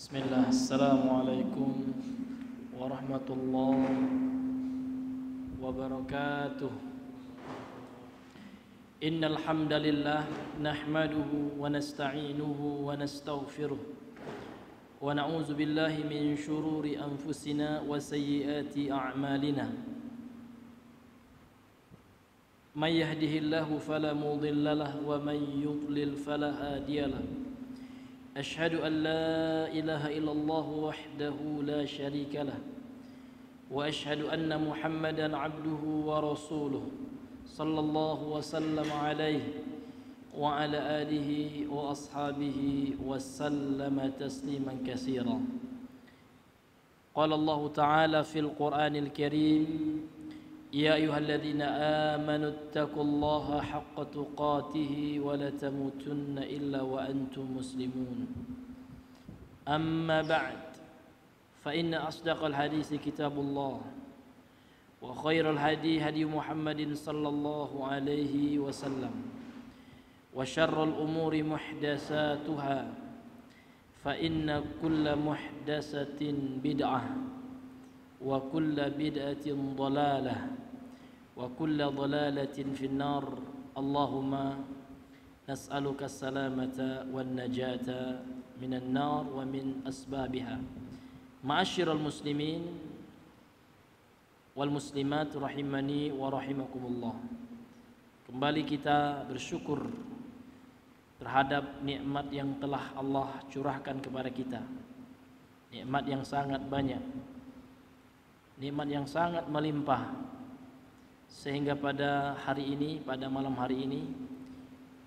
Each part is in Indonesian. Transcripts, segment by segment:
Bismillah, Assalamualaikum warahmatullahi wabarakatuh. Innal hamdalillah nahmaduhu wa nasta'inuhu wa nastaghfiruh wa na'udzu billahi min shururi anfusina wa sayyiati a'malina. May yahdihillahu fala mudilla lahu wa may yudlil fala hadiya lahu. أشهد أن لا إله إلا الله وحده لا شريك له وأشهد أن محمدا عبده ورسوله صلى الله وسلم عليه وعلى آله وأصحابه وسلم تسليما كثيرا. قال الله تعالى في القرآن الكريم: يا أيها الذين آمنوا اتقوا الله حق تقاته ولا تموتن إلا وأنتم مسلمون. أما بعد، فإن أصدق الحديث كتاب الله، وخير الهدي هدي محمد صلى الله عليه وسلم، وشر الأمور محدثاتها، فإن كل محدثة بدعة، وكل بدعة ضلالة، وكل ضلالة في النار. اللهم نسألك السلامة والنجاة من النار ومن أسبابها. معاشر المسلمين والmuslimat rahimani wa rahimakumullah. Kembali kita bersyukur terhadap nikmat yang telah Allah curahkan kepada kita. Nikmat yang sangat banyak, nikmat yang sangat melimpah, sehingga pada hari ini, pada malam hari ini,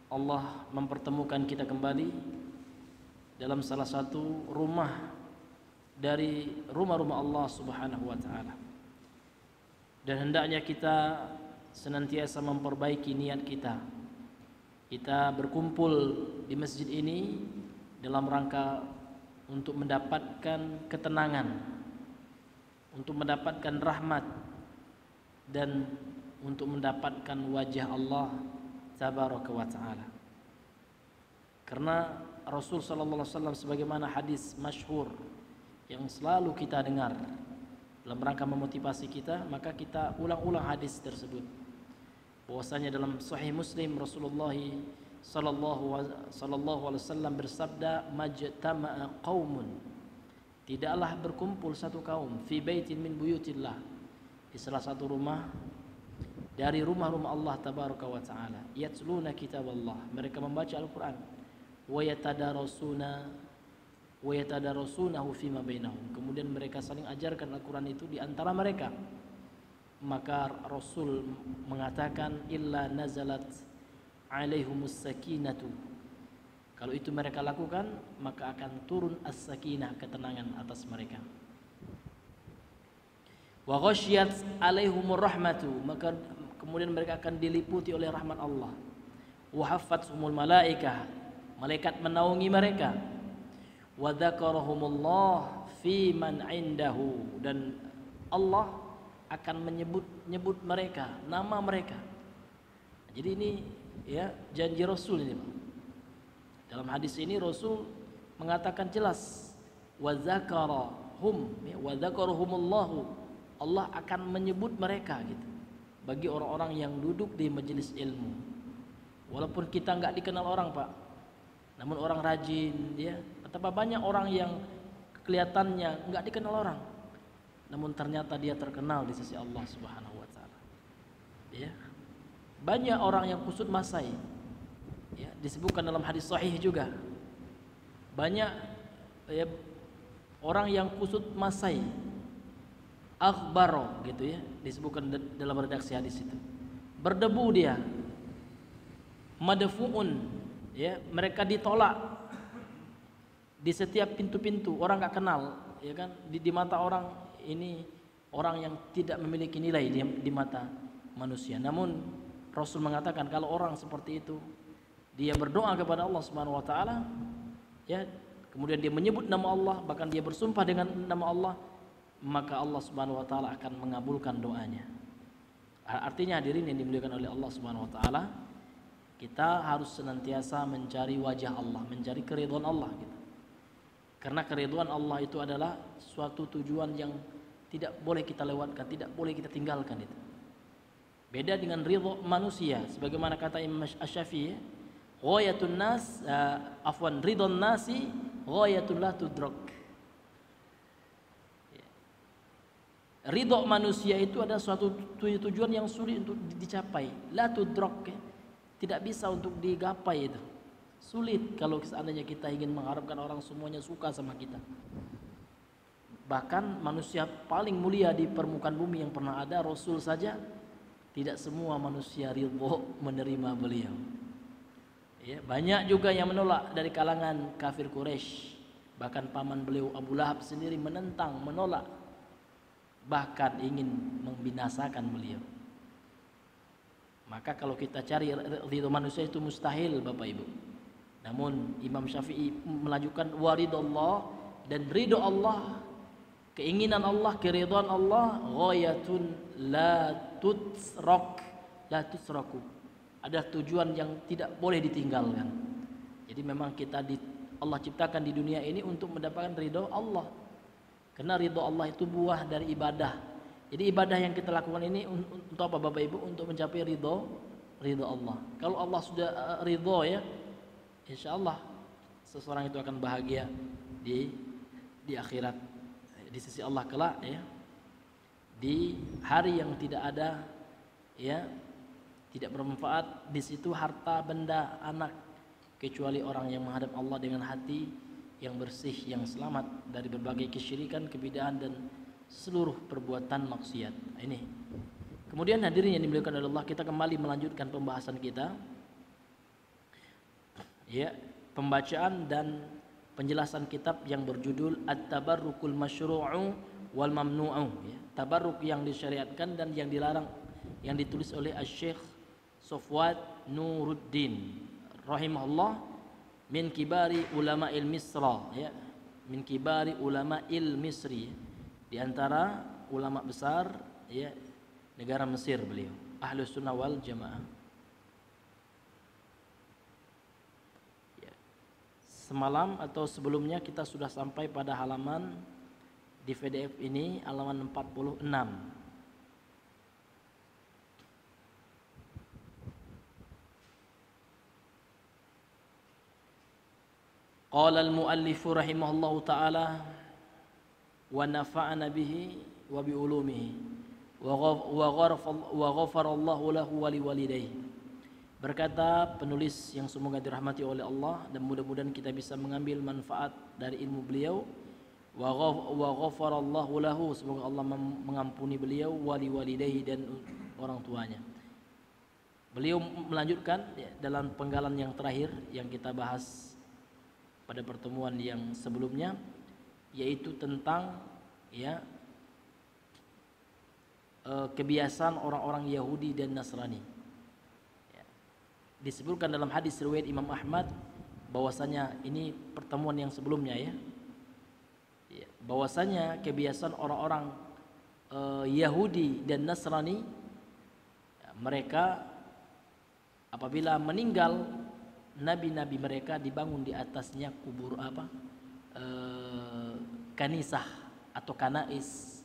Allah mempertemukan kita kembali dalam salah satu rumah dari rumah-rumah Allah Subhanahu wa taala. Dan hendaknya kita senantiasa memperbaiki niat kita. Kita berkumpul di masjid ini dalam rangka untuk mendapatkan ketenangan, untuk mendapatkan rahmat, dan untuk mendapatkan wajah Allah tabaraka wa ta'ala. Karena Rasul sallallahu alaihi wasallam, sebagaimana hadis masyhur yang selalu kita dengar, dalam rangka memotivasi kita, maka kita ulang-ulang hadis tersebut. Bahwasanya dalam Sahih Muslim, Rasulullah sallallahu alaihi wasallam bersabda, majtama'a qaumun, tidaklah berkumpul satu kaum, fi baitin min buyutillah, di salah satu rumah dari rumah-rumah Allah tabaraka wa taala, yatluna kitaballah, mereka membaca Al-Qur'an, wa yatadarasunahu fima bainahum, kemudian mereka saling ajarkan Al-Qur'an itu di antara mereka. Maka Rasul mengatakan, illa nazalat alaihumus sakinatu, kalau itu mereka lakukan, maka akan turun as-sakinah, ketenangan atas mereka. Wa ghasyiyat alaihumur rahmatu, maka kemudian mereka akan diliputi oleh rahmat Allah. Wa haffathumul malaikah, malaikat menaungi mereka. Wa dzakarahumullah fi man indahu, dan Allah akan menyebut mereka, nama mereka. Jadi ini ya janji Rasul ini, Pak. Dalam hadis ini Rasul mengatakan jelas, wa dzakarahum, wa dzakarahumullahu, Allah akan menyebut mereka gitu, bagi orang-orang yang duduk di majelis ilmu. Walaupun kita nggak dikenal orang, Pak, namun orang rajin, ya. Betapa banyak orang yang kelihatannya nggak dikenal orang, namun ternyata dia terkenal di sisi Allah Subhanahu wa taala. Ya. Banyak orang yang kusut masai, ya, disebutkan dalam hadis sahih juga. Banyak ya, orang yang kusut masai, akhbaro gitu ya, disebutkan dalam redaksi hadis itu. Berdebu dia, madfuun, ya, mereka ditolak di setiap pintu-pintu, orang nggak kenal, ya kan, di mata orang ini orang yang tidak memiliki nilai di mata manusia. Namun Rasul mengatakan kalau orang seperti itu dia berdoa kepada Allah Subhanahu wa taala, ya, kemudian dia menyebut nama Allah, bahkan dia bersumpah dengan nama Allah, maka Allah Subhanahu wa taala akan mengabulkan doanya. Artinya hadirin yang dimuliakan oleh Allah Subhanahu wa taala, kita harus senantiasa mencari wajah Allah, mencari keridhaan Allah gitu. Karena keridhaan Allah itu adalah suatu tujuan yang tidak boleh kita lewatkan, tidak boleh kita tinggalkan itu. Beda dengan ridho manusia, sebagaimana kata Imam Asy-Syafi'i, ghayatun nas ridhon nasi ghayatun la tudrak. Ridho manusia itu adalah suatu tujuan yang sulit untuk dicapai, la tudrak, tidak bisa untuk digapai itu. Sulit kalau seandainya kita ingin mengharapkan orang semuanya suka sama kita. Bahkan manusia paling mulia di permukaan bumi yang pernah ada, Rasul saja, tidak semua manusia ridho menerima beliau. Ya, banyak juga yang menolak dari kalangan kafir Quraisy. Bahkan paman beliau Abu Lahab sendiri menentang, menolak, bahkan ingin membinasakan beliau. Maka kalau kita cari ridho manusia itu mustahil, Bapak Ibu. Namun Imam Syafi'i melajukan waridullah, dan ridho Allah, keinginan Allah, keridhaan Allah, ghayatun la tutsraku. Ada tujuan yang tidak boleh ditinggalkan. Jadi memang Allah ciptakan di dunia ini untuk mendapatkan ridho Allah. Karena ridho Allah itu buah dari ibadah. Jadi ibadah yang kita lakukan ini untuk apa, Bapak Ibu? Untuk mencapai ridho Allah. Kalau Allah sudah ridho, ya, insya Allah seseorang itu akan bahagia di akhirat, di sisi Allah kelak, ya, di hari yang tidak ada, ya, tidak bermanfaat di situ harta, benda, anak, kecuali orang yang menghadap Allah dengan hati yang bersih, yang selamat dari berbagai kesyirikan, kebid'ahan, dan seluruh perbuatan maksiat. Ini. Kemudian hadirin yang dimuliakan oleh Allah, kita kembali melanjutkan pembahasan kita, ya, pembacaan dan penjelasan kitab yang berjudul At-Tabarrukul Masyru'u wal Mamnu'u, ya. Tabarruk yang disyariatkan dan yang dilarang, yang ditulis oleh Asy-Syaikh Safwat Nuruddin rahimahullah, min kibari ulama Misra, ya, min kibari ulama Misri, di antara ulama besar, ya, negara Mesir beliau, Ahlus Sunnah wal Jamaah. Ya. Semalam atau sebelumnya kita sudah sampai pada halaman di PDF ini, halaman 46. Qala al-muallif rahimahullahu ta'ala wa nafa'ana bihi wa bi ulumihi wa ghafarallahu lahu wa liwalidayhi. Berkata penulis yang semoga dirahmati oleh Allah, dan mudah-mudahan kita bisa mengambil manfaat dari ilmu beliau. Wa ghafarallahu lahu, semoga Allah mengampuni beliau, wa liwalidayhi, dan orang tuanya. Beliau melanjutkan, ya, dalam penggalan yang terakhir yang kita bahas pada pertemuan yang sebelumnya, yaitu tentang, ya, kebiasaan orang-orang Yahudi dan Nasrani. Ya. Disebutkan dalam hadis riwayat Imam Ahmad bahwasanya, ini pertemuan yang sebelumnya, ya, ya, bahwasanya kebiasaan orang-orang Yahudi dan Nasrani, ya, mereka apabila meninggal, nabi-nabi mereka dibangun di atasnya kubur kanisah atau kanais,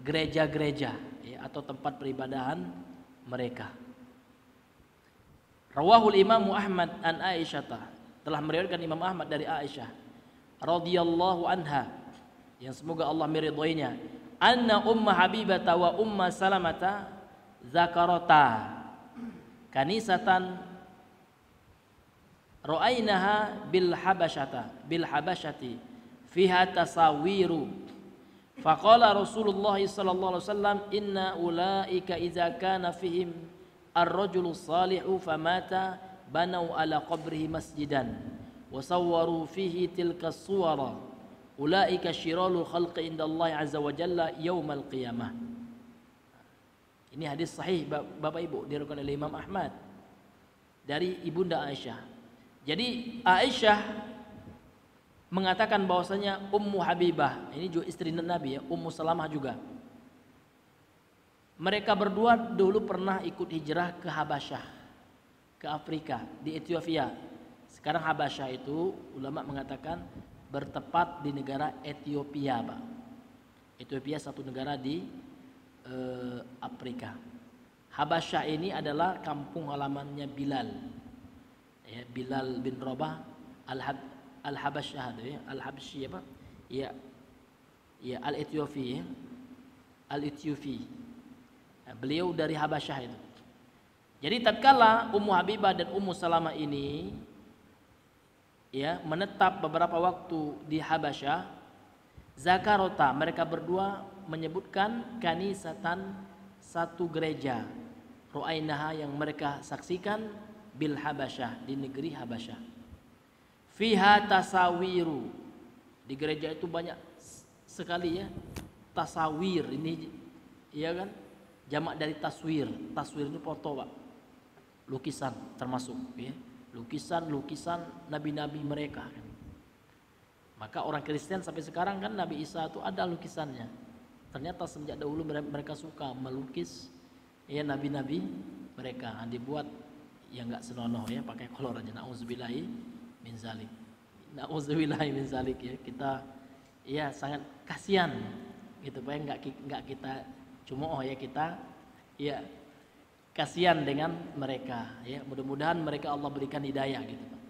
gereja-gereja, ya, atau tempat peribadahan mereka. Rawahul Imam Ahmad an Aisyah, telah meriwayatkan Imam Ahmad dari Aisyah radhiyallahu anha, yang semoga Allah meridhoinya, anna umma Habibata wa umma Salamata zakarata kanisatan ra'ainaha bil habashati fiha tasawiru, faqala Rasulullah sallallahu alaihi wasallam, inna ulaika idza kana fihim ar-rajulu salihu famata banau ala qabrihi masjidan wa sawwaru fihi tilka as-suwara ulaika syiralul khalqi indallahi azza wa jalla yaumal qiyamah. Ini hadis sahih Bapak Ibu, diriwayatkan oleh Imam Ahmad dari Ibunda Aisyah. Jadi Aisyah mengatakan bahwasanya Ummu Habibah, ini juga istri Nabi, ya, Ummu Salamah juga, mereka berdua dulu pernah ikut hijrah ke Habasyah. ke Afrika di Ethiopia. Sekarang Habasyah itu ulama mengatakan bertepat di negara Ethiopia, Pak. Ethiopia satu negara di Afrika. Habasyah ini adalah kampung halamannya Bilal. Ya, Bilal bin Rabah Al-Habasyah ya, Al-Habsyi apa? Ya. Ya, Al-Ethiopi ya. Al-Ethiopi. Nah, beliau dari Habasyah itu. Jadi tatkala Ummu Habibah dan Ummu Salamah ini ya menetap beberapa waktu di Habasyah, zakarota, mereka berdua menyebutkan kanisatan, satu gereja, ru'ainaha yang mereka saksikan bil Habasyah, di negeri Habasyah. Fiha tasawiru, di gereja itu banyak sekali ya tasawir, ini ya kan jamak dari taswir. Taswir itu foto, Pak, lukisan termasuk ya, lukisan nabi-nabi mereka kan. Maka orang Kristen sampai sekarang kan Nabi Isa itu ada lukisannya. Ternyata sejak dahulu mereka suka melukis ya nabi-nabi mereka, dibuat yang enggak senonoh ya, pakai kolor aja. Nauzubillahi min zalik. Nauzubillahi min zalik ya. Kita ya sangat kasihan gitu Pak, enggak kita cuma ya kita ya kasihan dengan mereka ya. Mudah-mudahan mereka Allah berikan hidayah gitu Pak.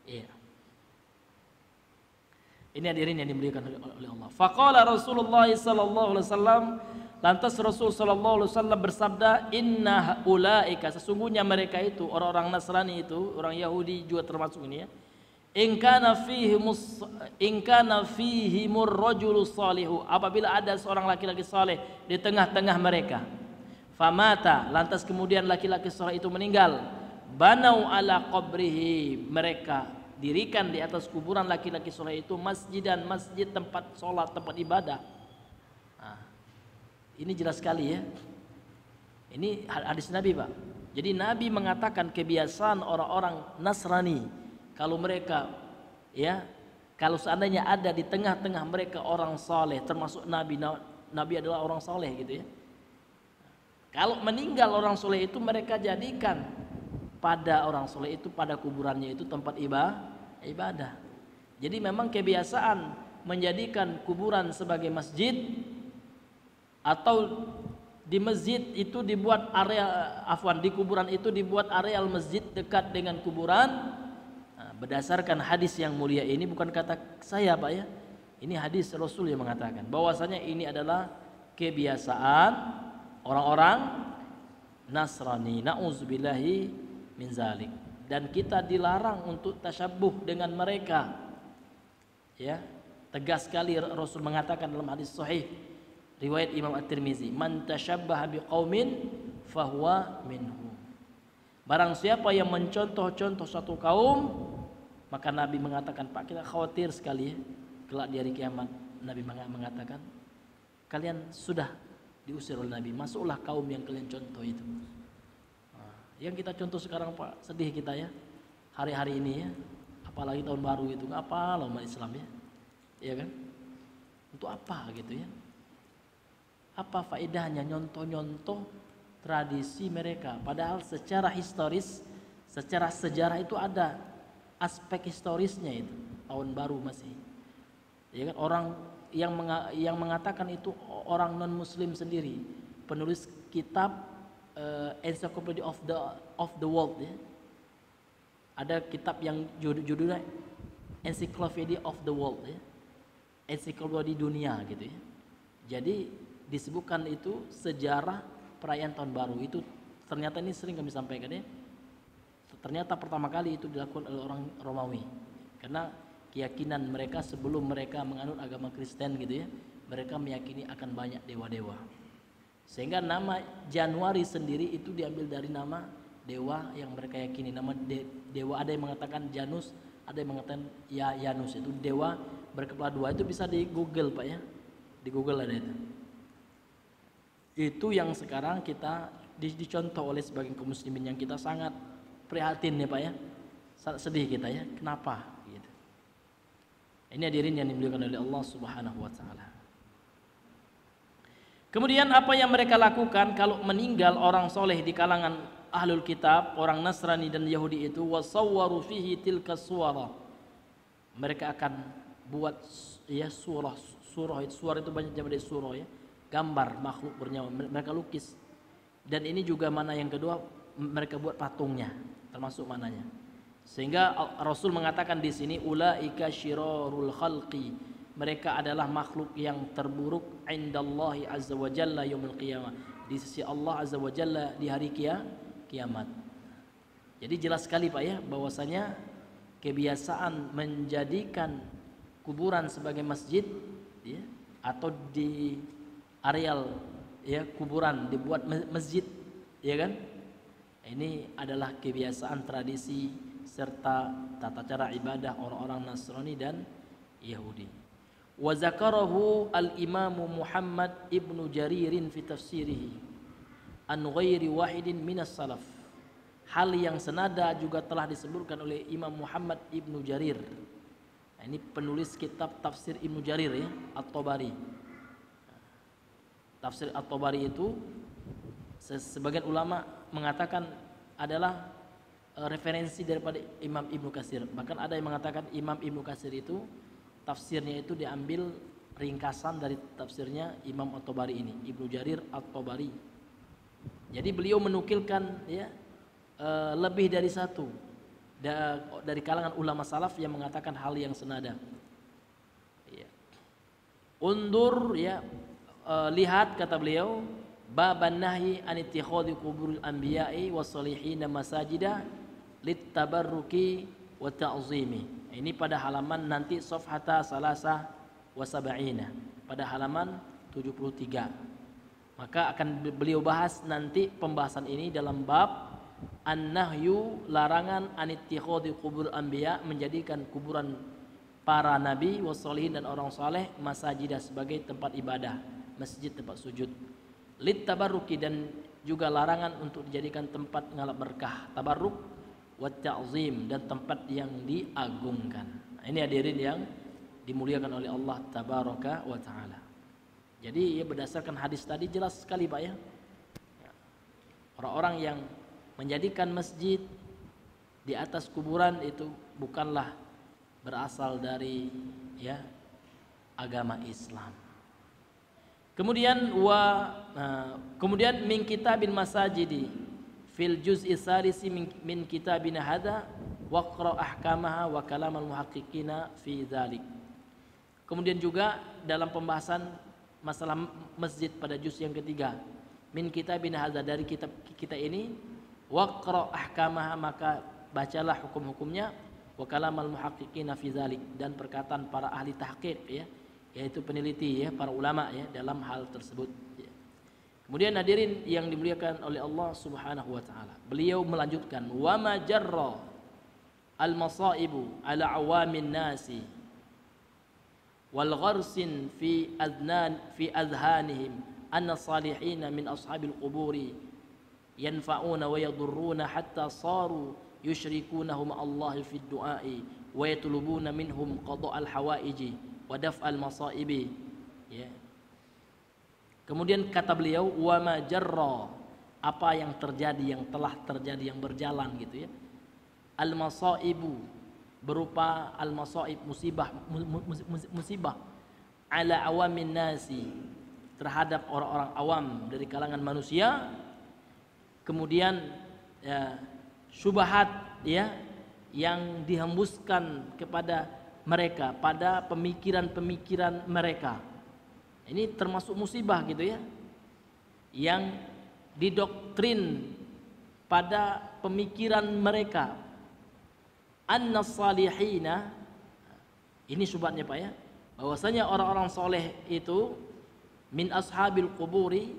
Iya. Ini hadirin yang dimuliakan oleh Allah. Faqala Rasulullah sallallahu alaihi wasallam, lantas Rasul sallallahu alaihi wasallam bersabda, inna ulaika, sesungguhnya mereka itu orang-orang Nasrani itu, orang Yahudi juga termasuk ini ya. In kana fihimur rajulu salihu, apabila ada seorang laki-laki saleh di tengah-tengah mereka, famata, lantas kemudian laki-laki saleh itu meninggal, banau ala qabrihi, mereka dirikan di atas kuburan laki-laki soleh itu masjidan, masjid, tempat sholat, tempat ibadah. Nah, ini jelas sekali ya. Ini hadis Nabi Pak. Jadi Nabi mengatakan kebiasaan orang-orang Nasrani, kalau mereka ya, kalau seandainya ada di tengah-tengah mereka orang soleh, termasuk Nabi, Nabi adalah orang soleh gitu ya. Kalau meninggal orang soleh itu mereka jadikan pada orang soleh itu, pada kuburannya itu tempat ibadah. Jadi memang kebiasaan menjadikan kuburan sebagai masjid, atau di masjid itu dibuat area, di kuburan itu dibuat areal masjid dekat dengan kuburan. Nah, berdasarkan hadis yang mulia ini, bukan kata saya Pak ya, ini hadis Rasul yang mengatakan bahwasanya ini adalah kebiasaan orang-orang Nasrani. Nauzubillahi min zalik. Dan kita dilarang untuk tasyabuh dengan mereka ya. Tegas sekali Rasul mengatakan dalam hadis sahih riwayat Imam At-Tirmizi, man tasyabbaha biqaumin fahuwa minhum. Barang siapa yang mencontoh-contoh satu kaum, maka Nabi mengatakan, Pak, kita khawatir sekali ya, kelak di hari kiamat. Nabi mengatakan, kalian sudah diusir oleh Nabi, masuklah kaum yang kalian contoh itu. Yang kita contoh sekarang Pak, sedih kita ya, hari-hari ini ya, apalagi tahun baru itu, apa loh umat Islam ya, iya kan? Untuk apa gitu ya? Apa faedahnya nyontoh-nyontoh tradisi mereka? Padahal secara historis, secara sejarah itu ada aspek historisnya itu, tahun baru masih, ya kan? Orang yang mengatakan itu orang non Muslim sendiri, penulis kitab Encyclopedia of the World ya. Ada kitab yang judulnya Encyclopedia of the World ya, ensiklopedia dunia gitu ya. Jadi disebutkan itu sejarah perayaan tahun baru itu, ternyata ini sering kami sampaikan ya. Ternyata pertama kali itu dilakukan oleh orang Romawi, karena keyakinan mereka sebelum mereka menganut agama Kristen gitu ya, mereka meyakini akan banyak dewa-dewa. Sehingga nama Januari sendiri itu diambil dari nama dewa yang mereka yakini. Nama dewa, ada yang mengatakan Janus, ada yang mengatakan Janus, itu dewa berkepala dua. Itu bisa di Google Pak ya, di Google ada itu. Itu yang sekarang kita dicontoh oleh sebagian kaum muslimin, yang kita sangat prihatin ya Pak ya, sangat sedih kita ya. Kenapa? Gitu. Ini hadirin yang dimuliakan oleh Allah Subhanahu Wa Taala. Kemudian apa yang mereka lakukan kalau meninggal orang soleh di kalangan ahlul kitab, orang Nasrani dan Yahudi itu, wasawwaru fihi tilka suwara, mereka akan buat ya surah itu banyak jama dari surah ya, gambar makhluk bernyawa, mereka lukis. Dan ini juga mana yang kedua, mereka buat patungnya, termasuk mananya. Sehingga Rasul mengatakan di sini, ulaika syirarul khalqi, mereka adalah makhluk yang terburuk indallahi azza wa jalla yaumil qiyamah, di sisi Allah azza wa jalla di hari kiamat. Jadi jelas sekali Pak ya, bahwasanya kebiasaan menjadikan kuburan sebagai masjid ya, atau di areal ya kuburan dibuat masjid ya kan, ini adalah kebiasaan, tradisi serta tata cara ibadah orang-orang Nasrani dan Yahudi. Wa zakarahu al-Imam Muhammad ibnu Jaririn fi tafsirihi an ghairi wahidin minas salaf. Hal yang senada juga telah disebutkan oleh Imam Muhammad ibnu Jarir. Nah, ini penulis kitab tafsir Ibnu Jarir ya, At-Tabari. Tafsir At-Tabari itu sebagian ulama mengatakan adalah referensi daripada Imam Ibnu Katsir. Bahkan ada yang mengatakan Imam Ibnu Katsir itu tafsirnya itu diambil ringkasan dari tafsirnya Imam At-Tabari ini, Ibnu Jarir At-Tabari. Jadi beliau menukilkan ya lebih dari satu dari kalangan ulama salaf yang mengatakan hal yang senada. Ya. Undur ya, lihat kata beliau, baban nahyi an ittikhadhi quburil anbiya'i wassalihin masajida littabarruki wa ta'zimi. Ini pada halaman nanti safhata salasah wa sab'ina, pada halaman 73. Maka akan beliau bahas nanti pembahasan ini dalam bab an-nahyu, larangan anittikhadhi qubur anbiya, menjadikan kuburan para nabi wassalihin dan orang saleh masajidah, sebagai tempat ibadah, masjid tempat sujud. Lit tabarruki, dan juga larangan untuk dijadikan tempat ngalap berkah, tabarruk wa ta'zim, dan tempat yang diagungkan. Nah, ini hadirin yang dimuliakan oleh Allah tabaraka wa taala. Jadi ya berdasarkan hadis tadi jelas sekali Pak ya. Orang-orang yang menjadikan masjid di atas kuburan itu bukanlah berasal dari ya agama Islam. Kemudian kemudian min kitabil masajidi fil juz'i salisi min kitabina hadza waqra ahkamaha wa kalamal muhaqqiqina fi dzalik. Kemudian juga dalam pembahasan masalah masjid pada juz yang ketiga, min kitabina hadza, dari kitab kita ini, waqra ahkamaha, maka bacalah hukum-hukumnya, wa kalamal muhaqqiqina fi dzalik, dan perkataan para ahli tahqiq ya, yaitu peneliti ya, para ulama ya dalam hal tersebut ya. Kemudian hadirin yang dimuliakan oleh Allah Subhanahu wa taala, beliau melanjutkan, wa ma jarra al masaibu ala awamin nasi wal gharsin fi adhanihim anna salihina min ashabil quburi yanfa'una wa yadurruna hatta saru yushrikuunahum Allah fi du'ai wa yatlubuna minhum qada'al hawaiji wa daf'al masaibi ya. Kemudian kata beliau, wa ma jarra, apa yang terjadi, yang telah terjadi, yang berjalan gitu ya, al masaibu, berupa al masaib, musibah ala awamin nasi, terhadap orang-orang awam dari kalangan manusia. Kemudian ya, syubhat ya yang dihembuskan kepada mereka, pada pemikiran-pemikiran mereka. Ini termasuk musibah gitu ya, yang didoktrin pada pemikiran mereka. Annas salihina, ini syubhatnya Pak ya, bahwasanya orang-orang soleh itu min ashabil quburi,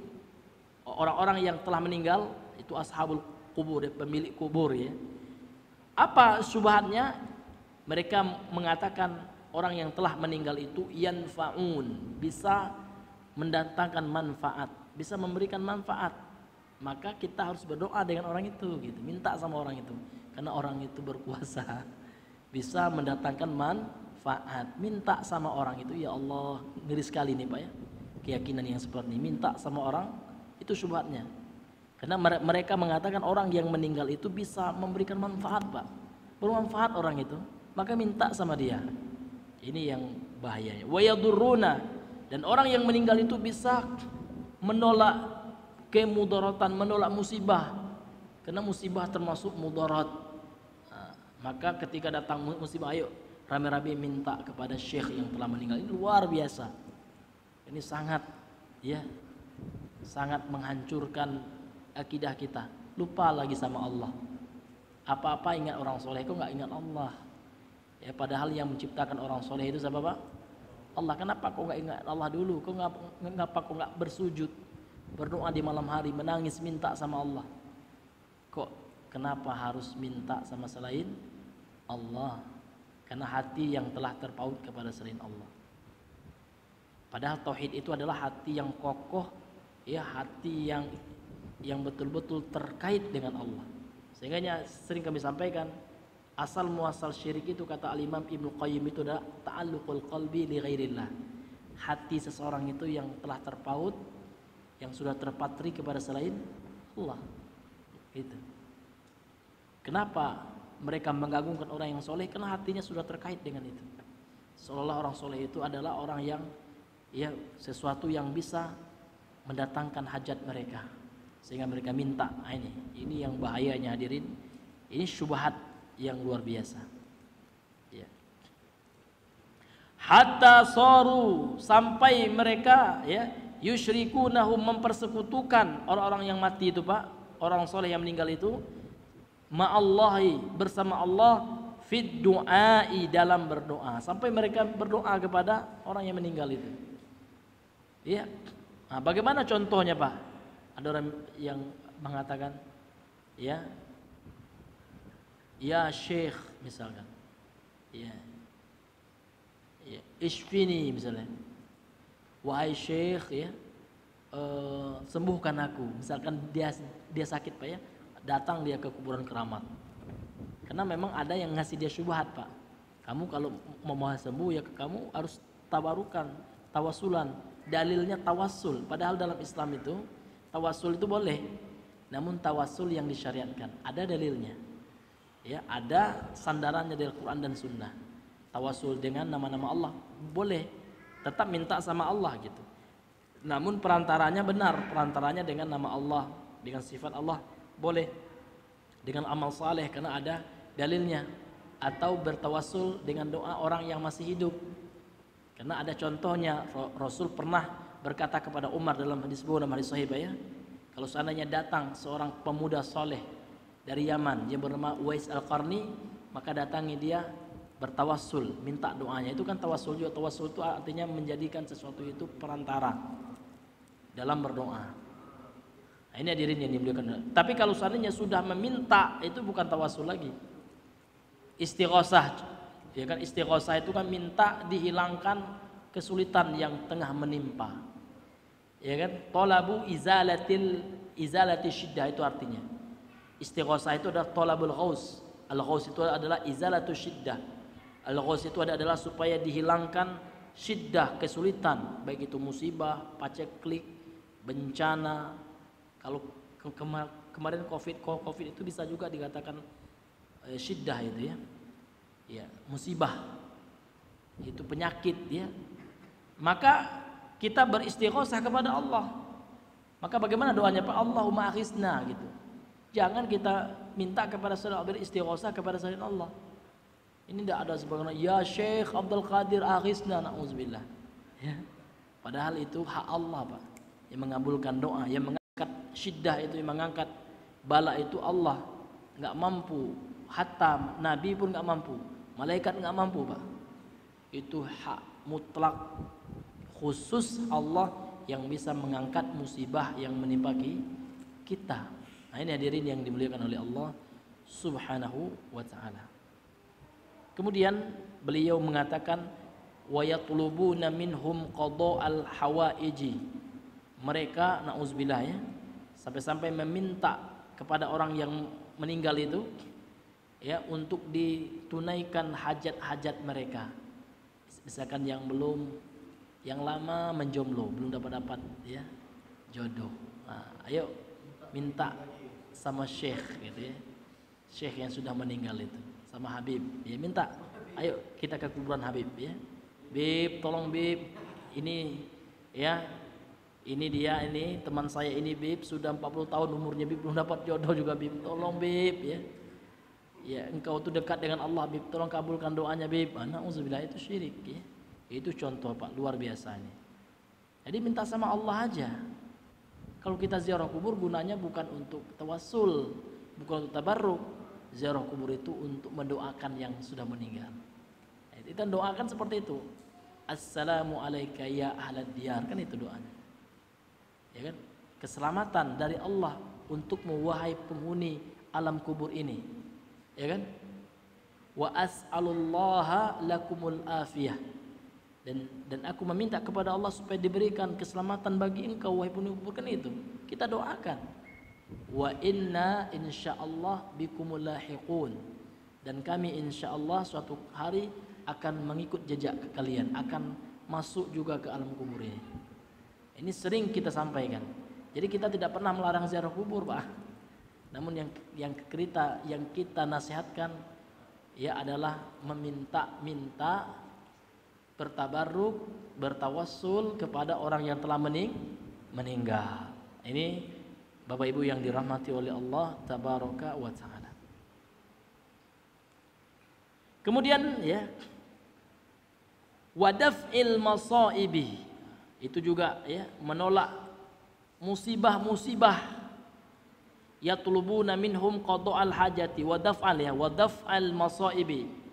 orang-orang yang telah meninggal itu ashabul kubur ya, pemilik kubur ya. Apa syubhatnya? Mereka mengatakan orang yang telah meninggal itu yanfa'un, bisa mendatangkan manfaat, bisa memberikan manfaat. Maka kita harus berdoa dengan orang itu gitu, minta sama orang itu, karena orang itu berkuasa, bisa mendatangkan manfaat. Minta sama orang itu, ya Allah, ngeri sekali nih Pak ya, keyakinan yang seperti ini, minta sama orang itu syubhatnya. Karena mereka mengatakan orang yang meninggal itu bisa memberikan manfaat, Pak. Bermanfaat orang itu, maka minta sama dia. Ini yang bahayanya. Wa yadurruna, dan orang yang meninggal itu bisa menolak kemudaratan, menolak musibah. Karena musibah termasuk mudarat. Maka ketika datang musibah, ayo rame-rame minta kepada syekh yang telah meninggal. Ini luar biasa. Ini sangat sangat menghancurkan akidah kita. Lupa lagi sama Allah. Apa-apa ingat orang soleh, kok nggak ingat Allah? Ya, padahal yang menciptakan orang soleh itu siapa, Pak? Allah. Kenapa kok nggak ingat Allah dulu? Kok nggak bersujud, berdoa di malam hari, menangis minta sama Allah? Kok kenapa harus minta sama selain Allah? Karena hati yang telah terpaut kepada selain Allah. Padahal tauhid itu adalah hati yang kokoh, ya, hati yang betul-betul terkait dengan Allah. Sehingga sering kami sampaikan, asal muasal syirik itu kata Al-Imam Ibnu Qayyim itu adalah ta'alluqul qalbi li ghairillah. Hati seseorang itu yang telah terpaut, yang sudah terpatri kepada selain Allah. Itu. Kenapa mereka mengagungkan orang yang soleh? Karena hatinya sudah terkait dengan itu. Seolah orang soleh itu adalah orang yang sesuatu yang bisa mendatangkan hajat mereka, sehingga mereka minta. Ini yang bahayanya, hadirin. Ini syubhat yang luar biasa. Ya. Hatta saru, sampai mereka yusyrikunahum, mempersekutukan orang-orang yang mati itu, Pak, orang soleh yang meninggal itu, ma'allahi, bersama Allah, fid du'ai, dalam berdoa. Sampai mereka berdoa kepada orang yang meninggal itu. Ya. Nah, bagaimana contohnya, Pak? Ada orang yang mengatakan, ya Syekh misalkan, ya Ishfini misalnya, wahai Syekh, sembuhkan aku. Misalkan dia sakit, Pak, ya, datang dia ke kuburan keramat. Karena memang ada yang ngasih dia syubhat, Pak. Kamu kalau mau sembuh, ya kamu harus tabarukan, tawasulan. Dalilnya tawassul. Padahal dalam Islam itu tawassul itu boleh, namun tawassul yang disyariatkan ada dalilnya. Ya, ada sandarannya dari Quran dan Sunnah. Tawassul dengan nama-nama Allah boleh, tetap minta sama Allah gitu. Namun perantaranya benar, perantaranya dengan nama Allah, dengan sifat Allah boleh, dengan amal saleh karena ada dalilnya, atau bertawassul dengan doa orang yang masih hidup. Karena ada contohnya, Rasul pernah berkata kepada Umar dalam hadis sahih, ya, kalau seandainya datang seorang pemuda soleh dari Yaman, dia bernama Uwais Al-Qarni, maka datangi dia bertawassul, minta doanya. Itu kan tawassul juga. Tawassul itu artinya menjadikan sesuatu itu perantara dalam berdoa. Nah, ini hadirin yang dimuliakan. Tapi kalau seandainya sudah meminta, itu bukan tawassul lagi. Istighosah. Ya kan, istighosah itu kan minta dihilangkan kesulitan yang tengah menimpa. Ya kan, talabu izalati syiddah itu artinya. Istighosah itu adalah talabul ghaus. Al-ghaus itu adalah izalatu syiddah. Al-ghaus itu adalah supaya dihilangkan syiddah, kesulitan, baik itu musibah, paceklik, bencana. Kalau kemarin COVID itu bisa juga dikatakan syiddah itu, ya. Ya, musibah itu penyakit, ya. Maka kita beristighosah kepada Allah. Maka bagaimana doanya, Pak? Allahumma aghithna gitu. Jangan kita minta kepada selain Allah, beristighosah kepada selain Allah. Ini tidak ada sebagaimana ya Syekh Abdul Qadir aghithna, na'udzubillah. Ya. Padahal itu hak Allah, Pak, yang mengabulkan doa, yang mengangkat syiddah itu, yang mengangkat bala itu Allah. Enggak mampu, hatta Nabi pun enggak mampu. Malaikat nggak mampu, Pak. Itu hak mutlak khusus Allah yang bisa mengangkat musibah yang menimpa kita. Nah, ini hadirin yang dimuliakan oleh Allah Subhanahu wa ta'ala. Kemudian beliau mengatakan wa yatlubuna minhum qada'al hawaiji. Mereka, na'udzubillah, ya, sampai-sampai meminta kepada orang yang meninggal itu, ya, untuk ditunaikan hajat-hajat mereka. Misalkan yang lama menjomblo, belum dapat ya jodoh. Nah, ayo minta sama syekh gitu ya, syekh yang sudah meninggal itu, sama Habib, ya minta, ayo kita ke kuburan Habib ya, Bib tolong Bib, ini ya, ini dia, ini teman saya ini Bib, sudah 40 tahun umurnya Bib, belum dapat jodoh juga Bib, tolong Bib ya, ya engkau tuh dekat dengan Allah Bib, tolong kabulkan doanya Bib. Na'udzubillah, itu syirik ya. Itu contoh Pak, luar biasa ini. Jadi minta sama Allah aja. Kalau kita ziarah kubur gunanya bukan untuk tawassul, bukan untuk tabarruk. Ziarah kubur itu untuk mendoakan yang sudah meninggal. Kita doakan seperti itu. Assalamu alayka ya ahlad diyar, kan itu doanya. Ya kan? Keselamatan dari Allah untukmu wahai penghuni alam kubur ini. Ya kan? Wa as'alullaha lakumul afiyah. Dan aku meminta kepada Allah supaya diberikan keselamatan bagi engkau wahai penghuni kubur, kan itu. Kita doakan. Wa inna insyaallah bikumul lahiqun. Dan kami insyaallah suatu hari akan mengikut jejak kalian, akan masuk juga ke alam kubur ini. Ini sering kita sampaikan. Jadi kita tidak pernah melarang ziarah kubur, Pak. Namun yang kita nasihatkan ya adalah meminta bertabarruk, bertawassul kepada orang yang telah meninggal. Ini Bapak Ibu yang dirahmati oleh Allah tabaraka wa taala. Kemudian ya, wadaf'il masaibi, itu juga ya, menolak musibah-musibah. Yatlubuna minhum qada'al hajati wa daf'al masaibi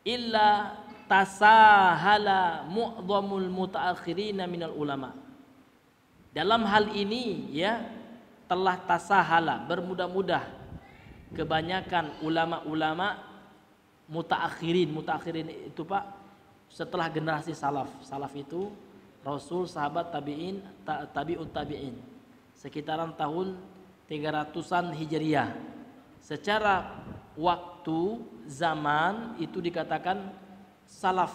illa tasahala mu'dhamul mutaakhirina minal ulama. Dalam hal ini ya, telah tasahala, bermudah-mudah kebanyakan ulama-ulama mutaakhirin itu Pak, setelah generasi salaf. Salaf itu Rasul, sahabat, tabi'in, tabi'ut tabi'in, sekitaran tahun 300-an Hijriah. Secara waktu zaman itu dikatakan salaf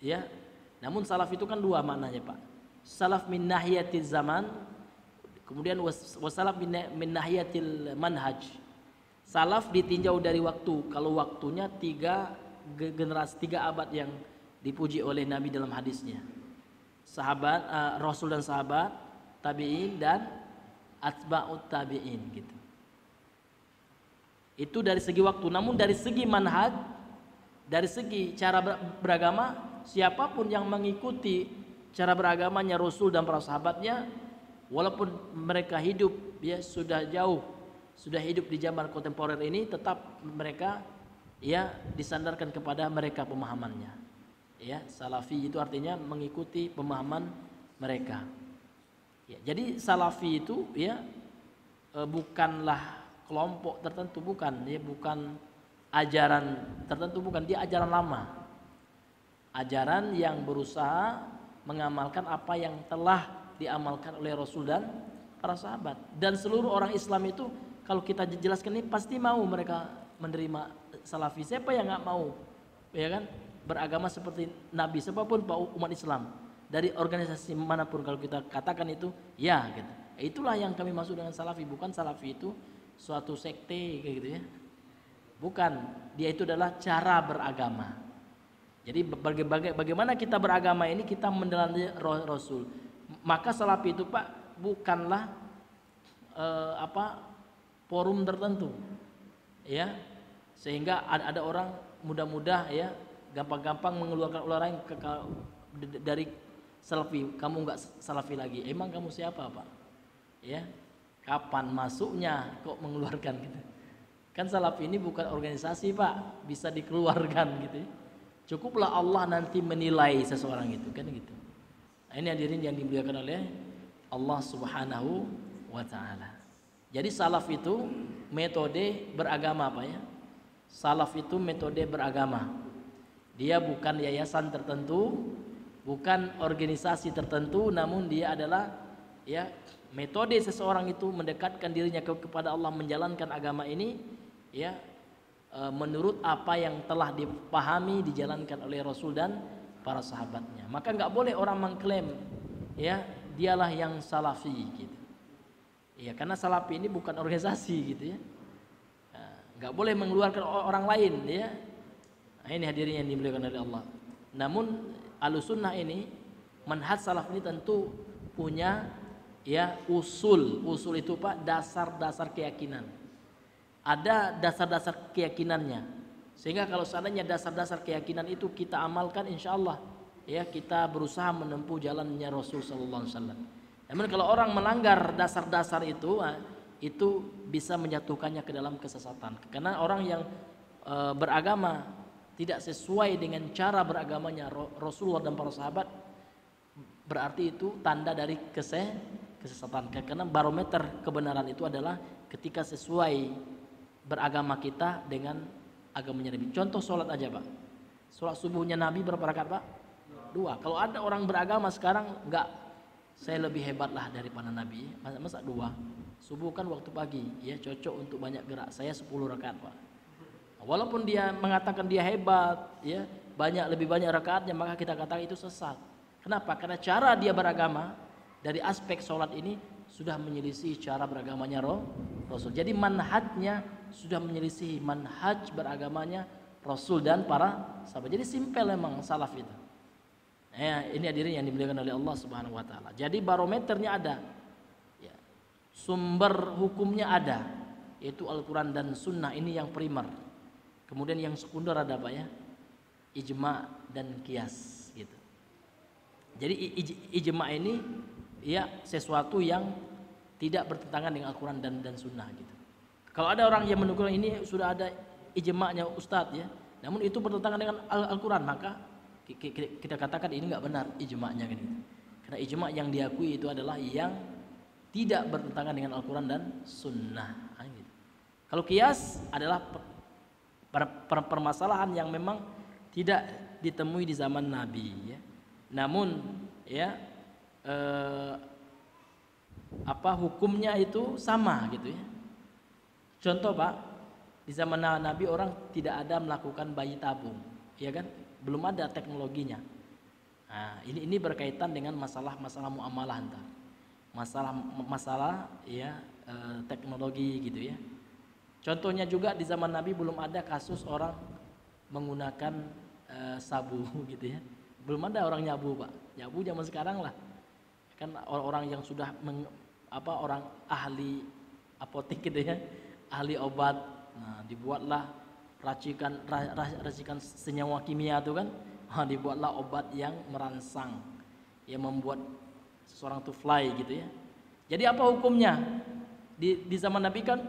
ya. Namun salaf itu kan dua maknanya Pak. Salaf min nahiyatil zaman, kemudian wasalaf min nahiyatil manhaj. Salaf ditinjau dari waktu. Kalau waktunya 3 generasi, 3 abad yang dipuji oleh Nabi dalam hadisnya. Sahabat, Rasul dan sahabat, tabi'in dan atba'ut tabi'in gitu. Itu dari segi waktu. Namun dari segi manhaj, dari segi cara beragama, siapapun yang mengikuti cara beragamanya Rasul dan para sahabatnya, walaupun mereka hidup ya sudah jauh, sudah hidup di zaman kontemporer ini, tetap mereka ya disandarkan kepada mereka pemahamannya. Ya, salafi itu artinya mengikuti pemahaman mereka. Ya, jadi salafi itu ya bukanlah kelompok tertentu, bukan, dia bukan ajaran tertentu, bukan, dia ajaran lama, ajaran yang berusaha mengamalkan apa yang telah diamalkan oleh Rasul dan para sahabat. Dan seluruh orang Islam itu kalau kita jelaskan ini pasti mau mereka menerima salafi. Siapa yang nggak mau, ya kan, beragama seperti Nabi, siapapun umat Islam dari organisasi manapun, kalau kita katakan itu ya gitu. Itulah yang kami maksud dengan salafi. Bukan salafi itu suatu sekte kayak gitu ya, bukan. Dia itu adalah cara beragama. Jadi bagaimana kita beragama ini, kita meneladani Rasul. Maka salafi itu Pak bukanlah forum tertentu ya, sehingga ada orang mudah-mudah ya gampang-gampang mengeluarkan orang dari salafi. Kamu nggak salafi lagi, emang kamu siapa Pak ya? Kapan masuknya kok mengeluarkan gitu? Kan salaf ini bukan organisasi Pak, bisa dikeluarkan gitu. Cukuplah Allah nanti menilai seseorang itu, kan gitu. Nah, ini hadirin yang dimuliakan oleh Allah Subhanahu wa taala. Jadi salaf itu metode beragama Pak ya. Salaf itu metode beragama. Dia bukan yayasan tertentu, bukan organisasi tertentu, namun dia adalah ya metode seseorang itu mendekatkan dirinya kepada Allah, menjalankan agama ini ya menurut apa yang telah dipahami, dijalankan oleh Rasul dan para sahabatnya. Maka nggak boleh orang mengklaim ya dialah yang salafi gitu. Ya, karena Salafi ini bukan organisasi gitu ya. Nggak boleh mengeluarkan orang lain ya. Nah, ini hadirin yang dimuliakan oleh Allah. Namun Ahlussunnah ini, manhaj salaf ini tentu punya ya usul. Usul itu Pak dasar-dasar keyakinan. Ada dasar-dasar keyakinannya. Sehingga kalau seandainya dasar-dasar keyakinan itu kita amalkan, insya Allah ya kita berusaha menempuh jalannya Rasul sallallahu alaihi wasallam. Namun kalau orang melanggar dasar-dasar itu bisa menjatuhkannya ke dalam kesesatan. Karena orang yang beragama tidak sesuai dengan cara beragamanya Rasulullah dan para sahabat, berarti itu tanda dari kesesatan. Karena barometer kebenaran itu adalah ketika sesuai beragama kita dengan agamanya Nabi. Contoh sholat aja Pak. Sholat subuhnya Nabi berapa rakaat Pak? 2. Kalau ada orang beragama sekarang enggak, saya lebih hebat lah daripada Nabi. Masa 2? Subuh kan waktu pagi, ya cocok untuk banyak gerak. Saya 10 rakaat Pak. Walaupun dia mengatakan dia hebat, ya lebih banyak rakaatnya, maka kita katakan itu sesat. Kenapa? Karena cara dia beragama dari aspek sholat ini sudah menyelisih cara beragamanya Rasul. Jadi manhajnya sudah menyelisih manhaj beragamanya Rasul dan para sahabat. Jadi simpel memang salaf itu. Ya, ini hadirin yang dimuliakan oleh Allah Subhanahu wa taala. Jadi barometernya ada. Ya. Sumber hukumnya ada, yaitu Al-Qur'an dan Sunnah, ini yang primer. Kemudian yang sekunder ada Pak ya? Ijma dan qiyas gitu. Jadi ijma ini ya sesuatu yang tidak bertentangan dengan Al-Qur'an dan Sunnah gitu. Kalau ada orang yang menukil ini sudah ada ijma'nya Ustadz ya, namun itu bertentangan dengan Al-Qur'an, maka kita katakan ini nggak benar ijma'nya kan gitu. Karena ijma' yang diakui itu adalah yang tidak bertentangan dengan Al-Qur'an dan Sunnah gitu. Kalau qiyas adalah permasalahan yang memang tidak ditemui di zaman Nabi ya. Namun ya hukumnya itu sama gitu ya. Contoh Pak, di zaman Nabi orang tidak ada melakukan bayi tabung, ya kan? Belum ada teknologinya. Nah, ini berkaitan dengan masalah muamalah antar. Masalah ya teknologi gitu ya. Contohnya juga di zaman Nabi belum ada kasus orang menggunakan sabu gitu ya. Belum ada orang nyabu Pak. Nyabu zaman sekarang lah. Kan orang yang sudah orang ahli apotek gitu ya, ahli obat. Nah, dibuatlah racikan senyawa kimia itu kan. Dibuatlah obat yang merangsang, yang membuat seseorang itu fly gitu ya. Jadi apa hukumnya? Di zaman Nabi kan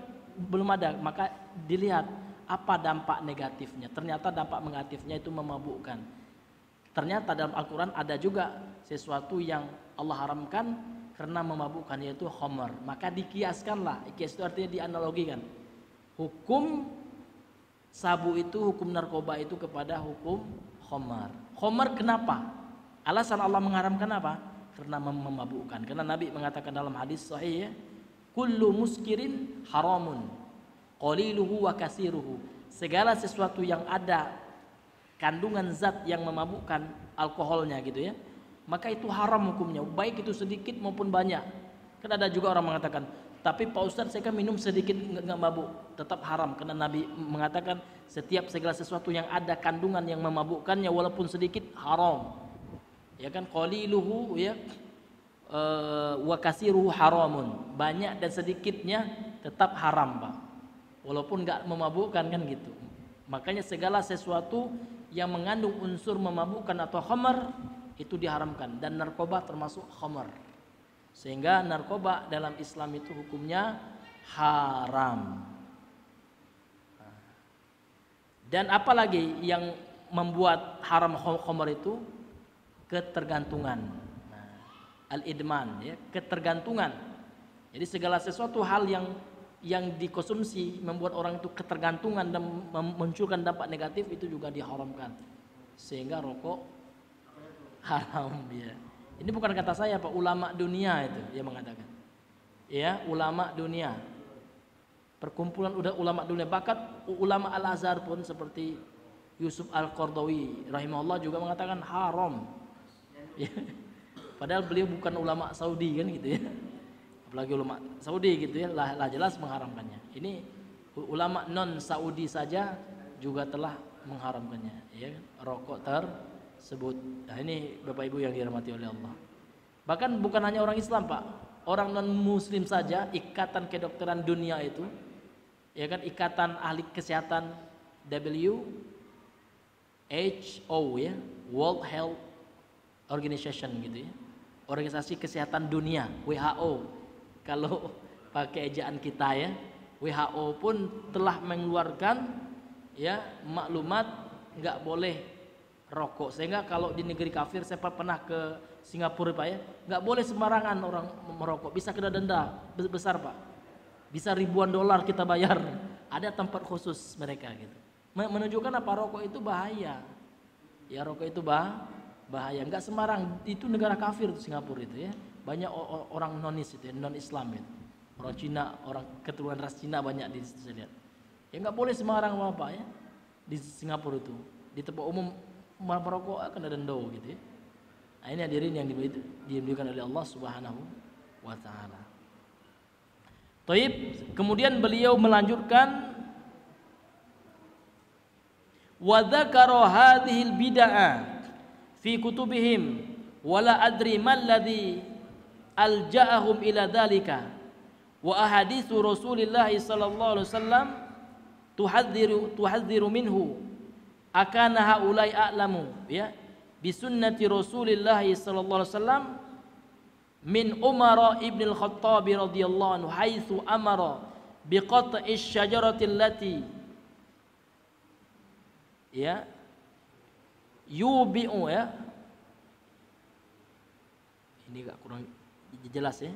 belum ada, maka dilihat apa dampak negatifnya. Ternyata dampak negatifnya itu memabukkan. Ternyata dalam Al-Quran ada juga sesuatu yang Allah haramkan karena memabukkan, yaitu khamar. Maka dikiaskanlah, kias itu artinya dianalogikan. Hukum sabu itu, hukum narkoba itu kepada hukum khamar. Khamar kenapa? Alasan Allah mengharamkan apa? Karena memabukkan. Karena Nabi mengatakan dalam hadis sahih ya, kullu muskirin haramun qaliluhu wa kasiruhu. Segala sesuatu yang ada kandungan zat yang memabukkan, alkoholnya gitu ya, maka itu haram hukumnya, baik itu sedikit maupun banyak. Kan ada juga orang mengatakan, tapi Pak Ustadz saya kan minum sedikit nggak mabuk, tetap haram. Karena Nabi mengatakan setiap segala sesuatu yang ada kandungan yang memabukkannya walaupun sedikit haram. Ya kan, qaliluhu ya wa kasiruhu haramun. Banyak dan sedikitnya tetap haram Pak, walaupun nggak memabukkan kan gitu. Makanya segala sesuatu yang mengandung unsur memabukkan atau khamar itu diharamkan, dan narkoba termasuk khamar. Sehingga narkoba dalam Islam itu hukumnya haram. Dan apalagi yang membuat haram khamar itu ketergantungan. Al-idman ya, ketergantungan. Jadi segala sesuatu hal yang dikonsumsi membuat orang itu ketergantungan dan memunculkan dampak negatif itu juga diharamkan. Sehingga rokok haram ya. Ini bukan kata saya Pak, ulama dunia itu yang mengatakan. Ya, ulama dunia. Perkumpulan ulama dunia, bahkan ulama Al-Azhar pun seperti Yusuf Al-Qardawi rahimahullah juga mengatakan haram. Ya. Padahal beliau bukan ulama Saudi kan gitu ya. apalagi ulama Saudi gitu ya, lah jelas mengharamkannya. Ini ulama non Saudi saja juga telah mengharamkannya, ya kan? Rokok tersebut. Nah, ini Bapak Ibu yang dirahmati oleh Allah. Bahkan bukan hanya orang Islam, Pak, orang non Muslim saja, ikatan kedokteran dunia itu, ya kan, ikatan ahli kesehatan WHO, ya, World Health Organization gitu ya, organisasi kesehatan dunia, WHO kalau pakai ejaan kita ya, WHO pun telah mengeluarkan ya maklumat nggak boleh rokok, sehingga kalau di negeri kafir, saya pernah ke Singapura Pak ya, nggak boleh sembarangan orang merokok, bisa kena denda besar Pak, bisa ribuan dolar kita bayar, ada tempat khusus mereka gitu, menunjukkan apa, rokok itu bahaya ya, rokok itu bahaya, nggak sembarang. Itu negara kafir itu Singapura itu ya, banyak orang nonis itu ya, non Islam itu, orang Cina, orang keturunan ras Cina banyak di situ saya lihat ya, nggak boleh sembarang apa ya di Singapura itu, di tempat umum merokok akan ada denda gitu ya. Nah, ini hadirin yang dimuliakan oleh Allah Subhanahu wa taala. Taib, kemudian beliau melanjutkan wa dzakara hadhil bid'ah fi kutubihim wala adri mal ladzi alja'ahum ila dzalika wa ahaditsu Rasulillah sallallahu alaihi wasallam tuhaddziru minhu akana haulai a'lamu ya bi sunnati Rasulillah sallallahu alaihi wasallam min Umar ibn al-Khattab radhiyallahu anhu haitsu amara bi qat'i asy-syajarati allati ya yubi'u ya, ini agak kurang jelas ya,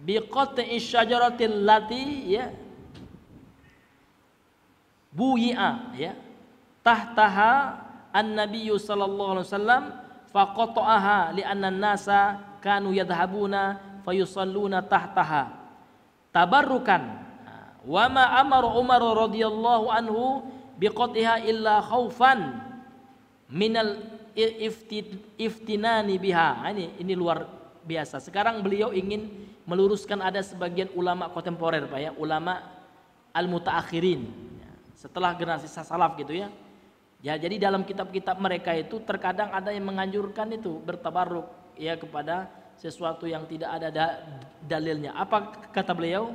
biqat'i syajaratil lati ya buyi'a ya tahtaha an-nabiyyu sallallahu alaihi wasallam faqata'aha li'anna an-nasa kanu yadhhabuna fayusalluna tahtaha tabarrukan wa ma amara Umar radhiyallahu anhu biqatiha illa khaufan minal iftinani biha. Ini luar biasa. Sekarang beliau ingin meluruskan, ada sebagian ulama kontemporer Pak ya, ulama al-mutaakhirin setelah generasi salaf gitu ya. Ya, jadi dalam kitab-kitab mereka itu terkadang ada yang menganjurkan itu bertabarruk ya kepada sesuatu yang tidak ada dalilnya. Apa kata beliau?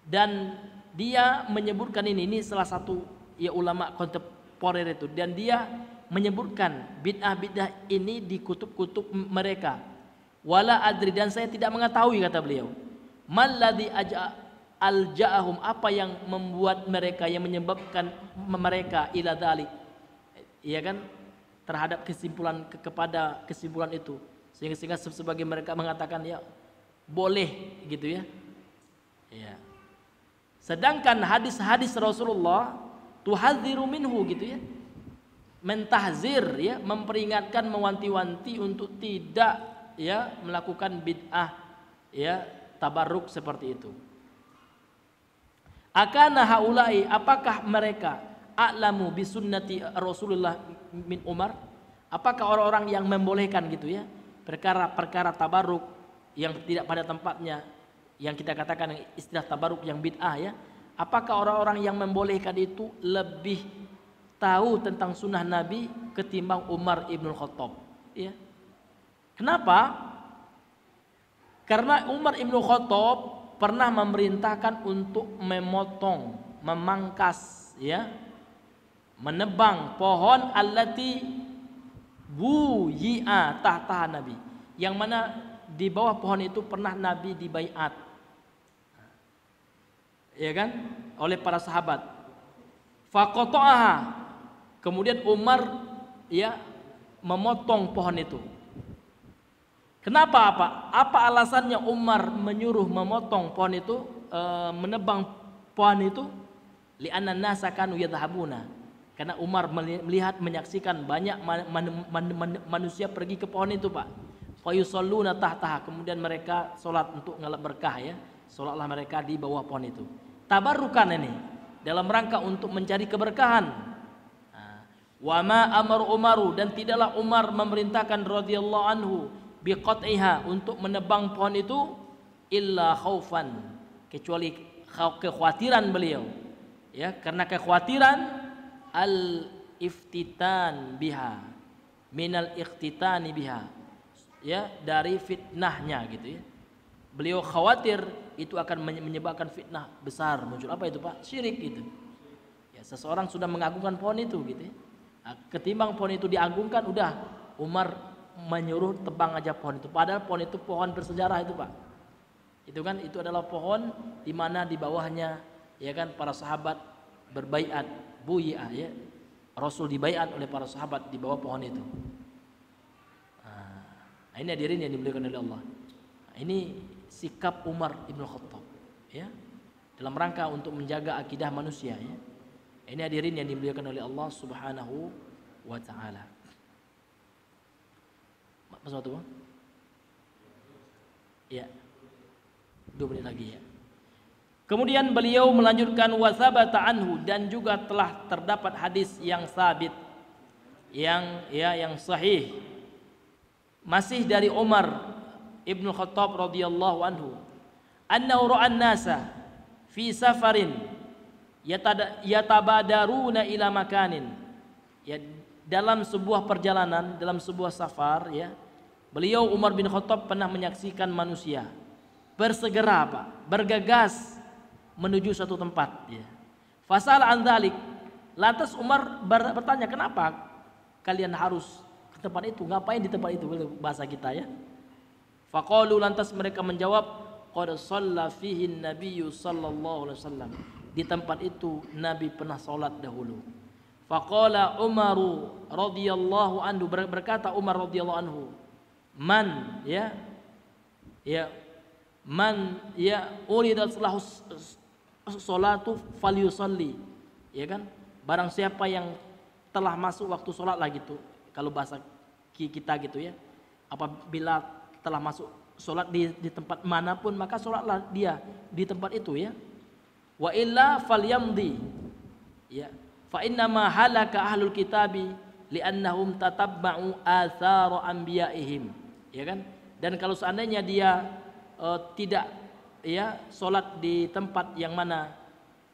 Dan dia menyebutkan ini salah satu ya ulama kontemporer itu, dan dia menyebutkan bid'ah-bid'ah ini di kutub-kutub mereka. Wala adri, dan saya tidak mengetahui, kata beliau, malladzi alja'ahum, apa yang membuat mereka, yang menyebabkan mereka ila dzalik, ya kan, terhadap kesimpulan kepada kesimpulan itu, sehingga sebagai mereka mengatakan ya boleh gitu ya. Ya. Sedangkan hadis-hadis Rasulullah tuhadziru minhu gitu ya, mentahzir ya, memperingatkan, mewanti-wanti untuk tidak ya melakukan bid'ah ya tabarruk seperti itu. Akana haulai, apakah mereka a'lamu bi sunnati Rasulullah min Umar, apakah orang-orang yang membolehkan gitu ya perkara-perkara tabarruk yang tidak pada tempatnya, yang kita katakan istilah tabarruk yang bid'ah ya, apakah orang-orang yang membolehkan itu lebih tahu tentang sunnah Nabi ketimbang Umar ibn Khattab? Ya. Kenapa? Karena Umar ibn Khattab pernah memerintahkan untuk memotong, memangkas, ya, menebang pohon allati buyi'a tahta Nabi, yang mana di bawah pohon itu pernah Nabi dibaiat, ya kan, oleh para sahabat. Faqata'aha, kemudian Umar ya memotong pohon itu. Kenapa? Apa alasannya Umar menyuruh memotong pohon itu, menebang pohon itu? Li'anna nasa kanu yadhhabuna, karena Umar melihat, menyaksikan banyak manusia pergi ke pohon itu Pak. Fayusalluna tahtaha, kemudian mereka sholat untuk ngalap berkah ya, sholatlah mereka di bawah pohon itu. Tabarrukan ini dalam rangka untuk mencari keberkahan. Wa ma amar Umaru, dan tidaklah Umar memerintahkan radhiyallahu anhu biqat'iha, untuk menebang pohon itu, illa khaufan, kecuali kekhawatiran beliau, ya, karena kekhawatiran al iftitan biha, minal iftitani biha, ya, dari fitnahnya gitu ya. Beliau khawatir itu akan menyebabkan fitnah besar muncul. Apa itu Pak? Syirik gitu. Ya, seseorang sudah mengagungkan pohon itu gitu ya. Nah, ketimbang pohon itu diagungkan, udah Umar menyuruh tebang aja pohon itu. Padahal pohon itu pohon bersejarah itu Pak. Itu kan, itu adalah pohon di mana di bawahnya, ya kan, para sahabat berbaiat, bui'ah, ya. Rasul dibaiat oleh para sahabat di bawah pohon itu. Nah, ini hadirin yang dimuliakan oleh Allah. Nah, ini sikap Umar Ibn Khattab, ya, dalam rangka untuk menjaga akidah manusia, ya. Ini hadirin yang dimuliakan oleh Allah Subhanahu wa taala. Masuk waktu, Bang? Ya. 2 menit lagi, ya. Kemudian beliau melanjutkan wa sabata anhu, dan juga telah terdapat hadis yang sabit, yang sahih, masih dari Umar Ibn Khattab radhiyallahu anhu, annahu ra'an nasa fi safarin yatabadaruna ila makanin, ya, dalam sebuah perjalanan, dalam sebuah safar, ya, beliau Umar bin Khattab pernah menyaksikan manusia bersegera, Pak, bergegas menuju suatu tempat, ya. Fasal an dzalik, lantas Umar bertanya, kenapa kalian harus ke tempat itu? Ngapain di tempat itu? Bahasa kita, ya. Faqalu, lantas mereka menjawab, qad shalla fihi an-nabiyyu sallallahu alaihi wasallam, di tempat itu Nabi pernah salat dahulu. Faqala Umaru radhiyallahu anhu, berkata Umar radhiyallahu anhu, man, ya, man, ya, uridat lahu salatu falyusalli, ya kan, barang siapa yang telah masuk waktu salat lah gitu, kalau bahasa kita gitu, ya, apabila telah masuk salat di tempat manapun, maka salatlah dia di tempat itu, ya. Wa illa falyamdi, ya, fa inna ma halaka ahlul kitabi li'annahum tatabba'u athara anbiya'ihim, ya kan. Dan kalau seandainya dia tidak, ya, salat di tempat yang mana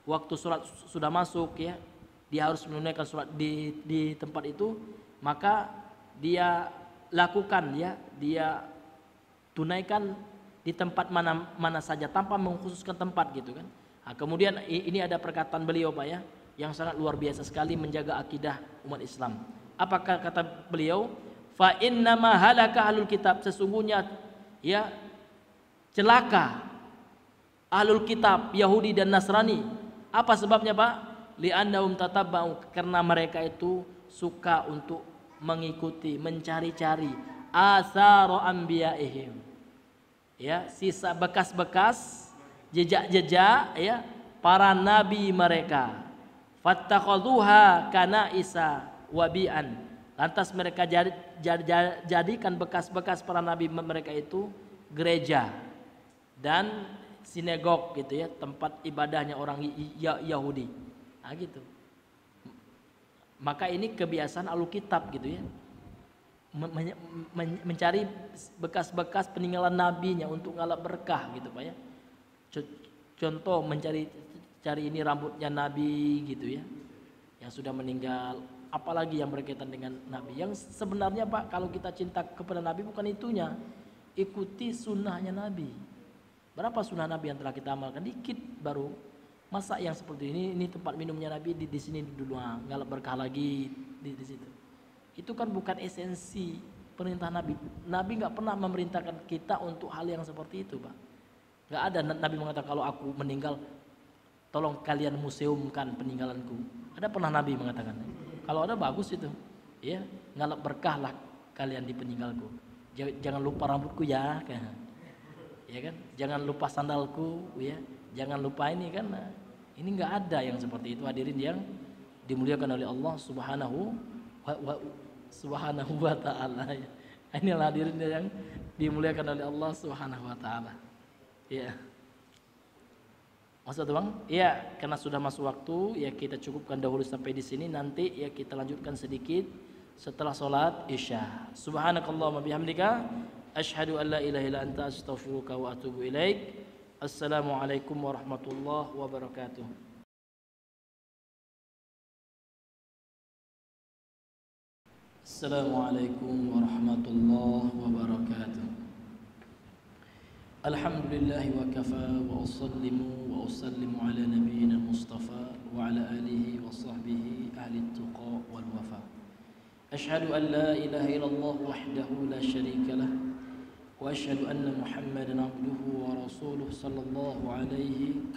waktu salat sudah masuk, ya, dia harus menunaikan salat di tempat itu, maka dia lakukan, ya, dia tunaikan di tempat mana saja tanpa mengkhususkan tempat gitu kan. Nah, kemudian ini ada perkataan beliau, Pak, ya, yang sangat luar biasa sekali menjaga akidah umat Islam. Apakah kata beliau? Fa inna ma halaka ahlul kitab, sesungguhnya, ya, celaka ahlul kitab Yahudi dan Nasrani. Apa sebabnya, Pak? Li'annahum tatabba'u, karena mereka itu suka untuk mengikuti, mencari-cari athara anbiya'ihim, ya, sisa bekas-bekas, jejak-jejak, ya, para nabi mereka. Fattakhadhuha kana'isa wabi'an, lantas mereka jadikan bekas-bekas para nabi mereka itu gereja dan sinagog gitu, ya, tempat ibadahnya orang Yahudi. Nah, gitu. Maka ini kebiasaan ahlu kitab gitu, ya, mencari bekas-bekas peninggalan nabinya untuk ngalap berkah gitu, Pak, ya. Contoh mencari ini rambutnya nabi gitu, ya, yang sudah meninggal, apalagi yang berkaitan dengan nabi. Yang sebenarnya, Pak, kalau kita cinta kepada nabi bukan itunya, ikuti sunnahnya nabi. Berapa sunnah nabi yang telah kita amalkan? Dikit baru. Masa yang seperti ini tempat minumnya nabi di sini dulu, ngalap berkah lagi di situ. Itu kan bukan esensi perintah nabi. Nabi nggak pernah memerintahkan kita untuk hal yang seperti itu, Pak. Nggak ada nabi mengatakan kalau aku meninggal tolong kalian museumkan peninggalanku. Ada pernah nabi mengatakan? Kalau ada bagus itu, ya, ngalap berkahlah kalian di peninggalku. Jangan lupa rambutku, ya kan? Ya kan? Jangan lupa sandalku, ya. Jangan lupa ini kan. Ini nggak ada yang seperti itu, hadirin yang dimuliakan oleh Allah Subhanahu wa taala. Inilah hadirin yang dimuliakan oleh Allah Subhanahu wa taala. Ya. Maksud Bang? Ya, karena sudah masuk waktu, ya, kita cukupkan dahulu sampai di sini. Nanti, ya, kita lanjutkan sedikit setelah sholat Isya. Subhanakallahumma bihamdika Asyhadu an la ilaha illa anta astaghfiruka wa atubu ilaik. Assalamualaikum warahmatullahi wabarakatuh. Assalamualaikum warahmatullahi wabarakatuh. Alhamdulillahi wa kafa wa usallimu ala nabiyyina Mustafa wa ala alihi wa sahbihi ahli tuqa wal wafa. Asyhadu an la ilaha illallah wahdahu la syarika lah wa asyhadu anna Muhammadan abduhu wa rasuluh sallallahu alaihi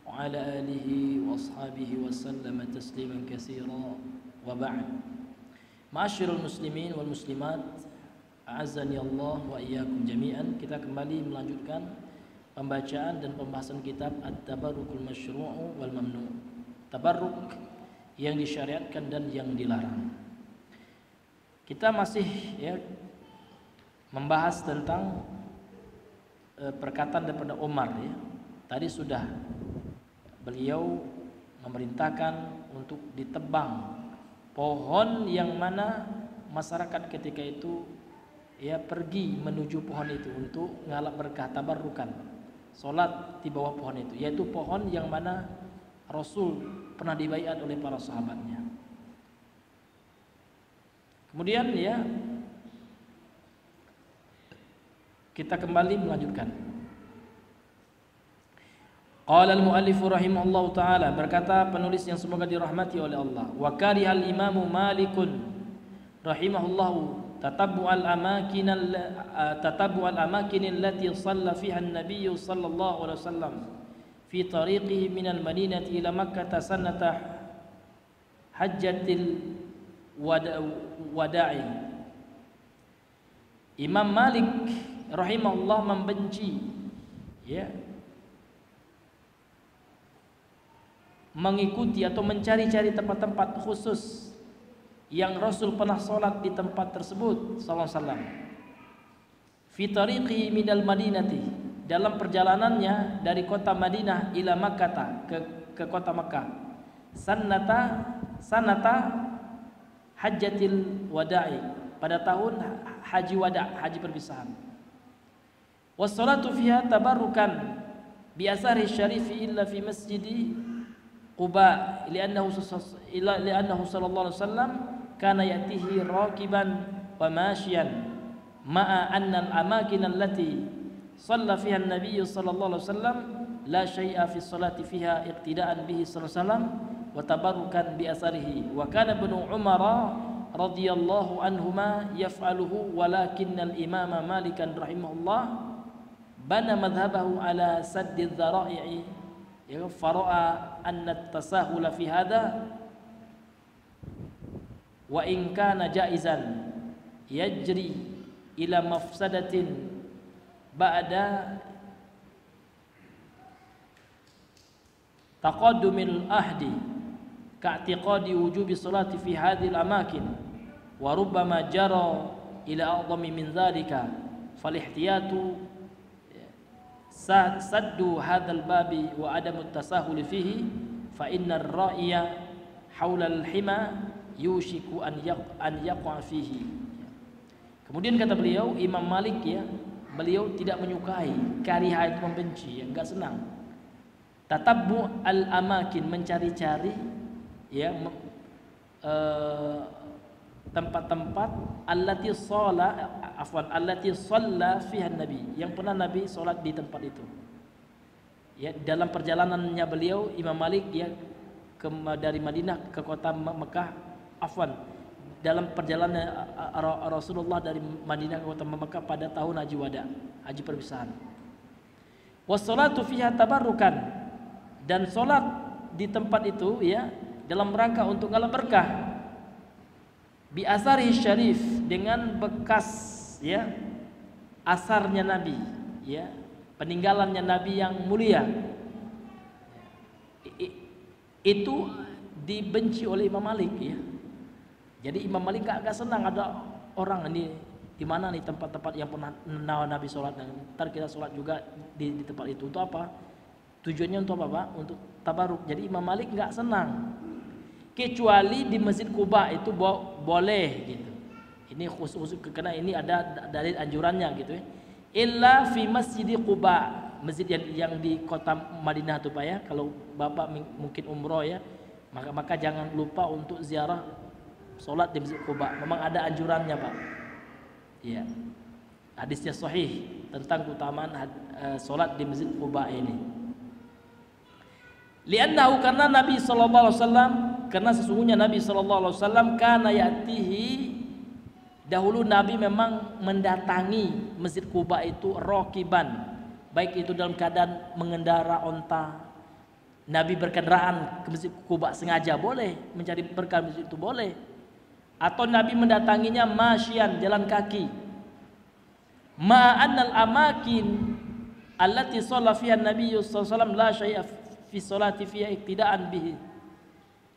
wa ala alihi wa ashabihi wa sallama tasliman katsira wa ba'd. Ma'asyiral muslimin wal muslimat, a'azzani Allah wa iyyakum jami'an. Kita kembali melanjutkan pembacaan dan pembahasan kitab At-Tabarrukul Masyru'u wal Mamnu'. Tabarruk yang disyariatkan dan yang dilarang. Kita masih membahas tentang perkataan daripada Umar ya. Tadi sudah beliau memerintahkan untuk ditebang pohon yang mana masyarakat ketika itu pergi menuju pohon itu untuk ngalap berkah, tabarrukan, solat di bawah pohon itu, yaitu pohon yang mana Rasul pernah dibaiat oleh para sahabatnya. Kemudian kita kembali melanjutkan. Qala al-muallif rahimahullahu taala, berkata penulis yang semoga dirahmati oleh Allah, wa karihal imamu Malikun rahimahullahu tatabbu'al amakin allati shalla fiha an-nabiy sallallahu alaihi wasallam fi tariqihi min al-madinati ila Makkah sanata hajjatil wada'i. Imam Malik rahimahullah membenci mengikuti atau mencari-cari tempat-tempat khusus yang Rasul pernah sholat di tempat tersebut sallallahu alaihi wasallam. Fi tariqi minal madinati, dalam perjalanannya dari kota Madinah ila Makkah ke kota Makkah. Sanata hajjatil wada'i, pada tahun haji wada', haji perpisahan. Wassalatu fiha tabarrukan bi asari syarifi illa fi masjidi Quba li'annahu sallallahu alaihi wasallam kana yatihi rakiban wa masyian ma'a anna al-amakin allati shalla fiha an-nabiy sallallahu alaihi wasallam la syai'a fi sholati fiha iqtida'an bihi sallallahu alaihi wasallam wa tabarrukan bi asarihi. Wa kana ibnu Umar radhiyallahu anhuma yaf'aluhu walakinnal imama Malikan rahimahullah bana madhhabahu ala saddi dzara'i fara'a anna at-tasahula fi hadha wa in kana jaizan yajri ila mafsadatin ba'da taqaddumil ahdi ka'tiqadi wujubi salati fi hadhihi al-amakin wa rubbama jara ila a'dhami min dhalika fal-ihtiyatu saddu hadzal babi wa adamu tasahul fihi fa innar ra'iya haula al-hima yushiku an yaqa fihi. Kemudian kata beliau, Imam Malik beliau tidak menyukai, kariha itu membenci, enggak senang. Tatabbu al-amakin, mencari-cari tempat-tempat allati shalla fiha nabi, yang pernah Nabi salat di tempat itu. Dalam perjalanannya beliau Imam Malik dari Madinah ke kota Mekah, dalam perjalanan Rasulullah dari Madinah ke kota Mekah pada tahun haji wada, haji perpisahan. Wassalatu fiha tabarrukan, dan salat di tempat itu dalam rangka untuk ngalap berkah. Bi asari syarif, dengan bekas asarnya Nabi, peninggalannya Nabi yang mulia. Itu dibenci oleh Imam Malik Jadi Imam Malik gak senang ada orang ini di mana nih tempat-tempat yang pernah Nabi sholat, dan ntar kita sholat juga di tempat itu. Untuk apa? Tujuannya untuk apa, Pak? Untuk tabaruk. Jadi Imam Malik gak senang. Kecuali di Masjid Quba itu boleh gitu. Ini khusus karena ini ada dalil anjurannya gitu ya. Illa fi Masjid Quba, masjid yang di kota Madinah tuh Pak ya. Kalau Bapak mungkin umroh ya, maka jangan lupa untuk ziarah salat di Masjid Quba. Memang ada anjurannya Pak. Iya. Hadisnya sahih tentang keutamaan salat di Masjid Quba ini. Liannahu, karena Nabi sallallahu alaihi wasallam, karena sesungguhnya Nabi sallallahu alaihi wasallam kana ya'tihi, dahulu Nabi memang mendatangi Masjid Quba itu rokiban, baik itu dalam keadaan mengendara onta. Nabi berkendaraan ke Masjid Quba sengaja boleh, mencari berkah masjid itu boleh. Atau Nabi mendatanginya masyian, jalan kaki. Ma'annal amakin allati shalla fiha Nabi sallallahu alaihi wasallam la syai'a fi sholati fiha iktidaan bihi.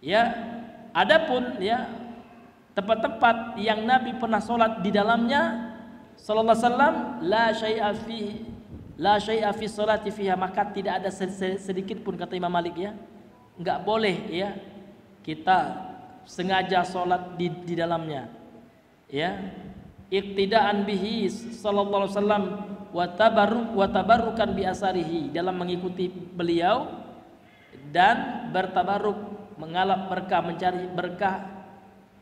Ya, adapun ya tempat-tempat yang Nabi pernah sholat di dalamnya sallallahu alaihi wasallam la syai'a fi sholati fiha, maka tidak ada sedikit pun, kata Imam Malik ya, enggak boleh ya kita sengaja sholat di dalamnya ya, iktidaan bihi sallallahu alaihi wasallam wa tabarrukan bi asarihi, dalam mengikuti beliau dan bertabaruk, mengalap berkah, mencari berkah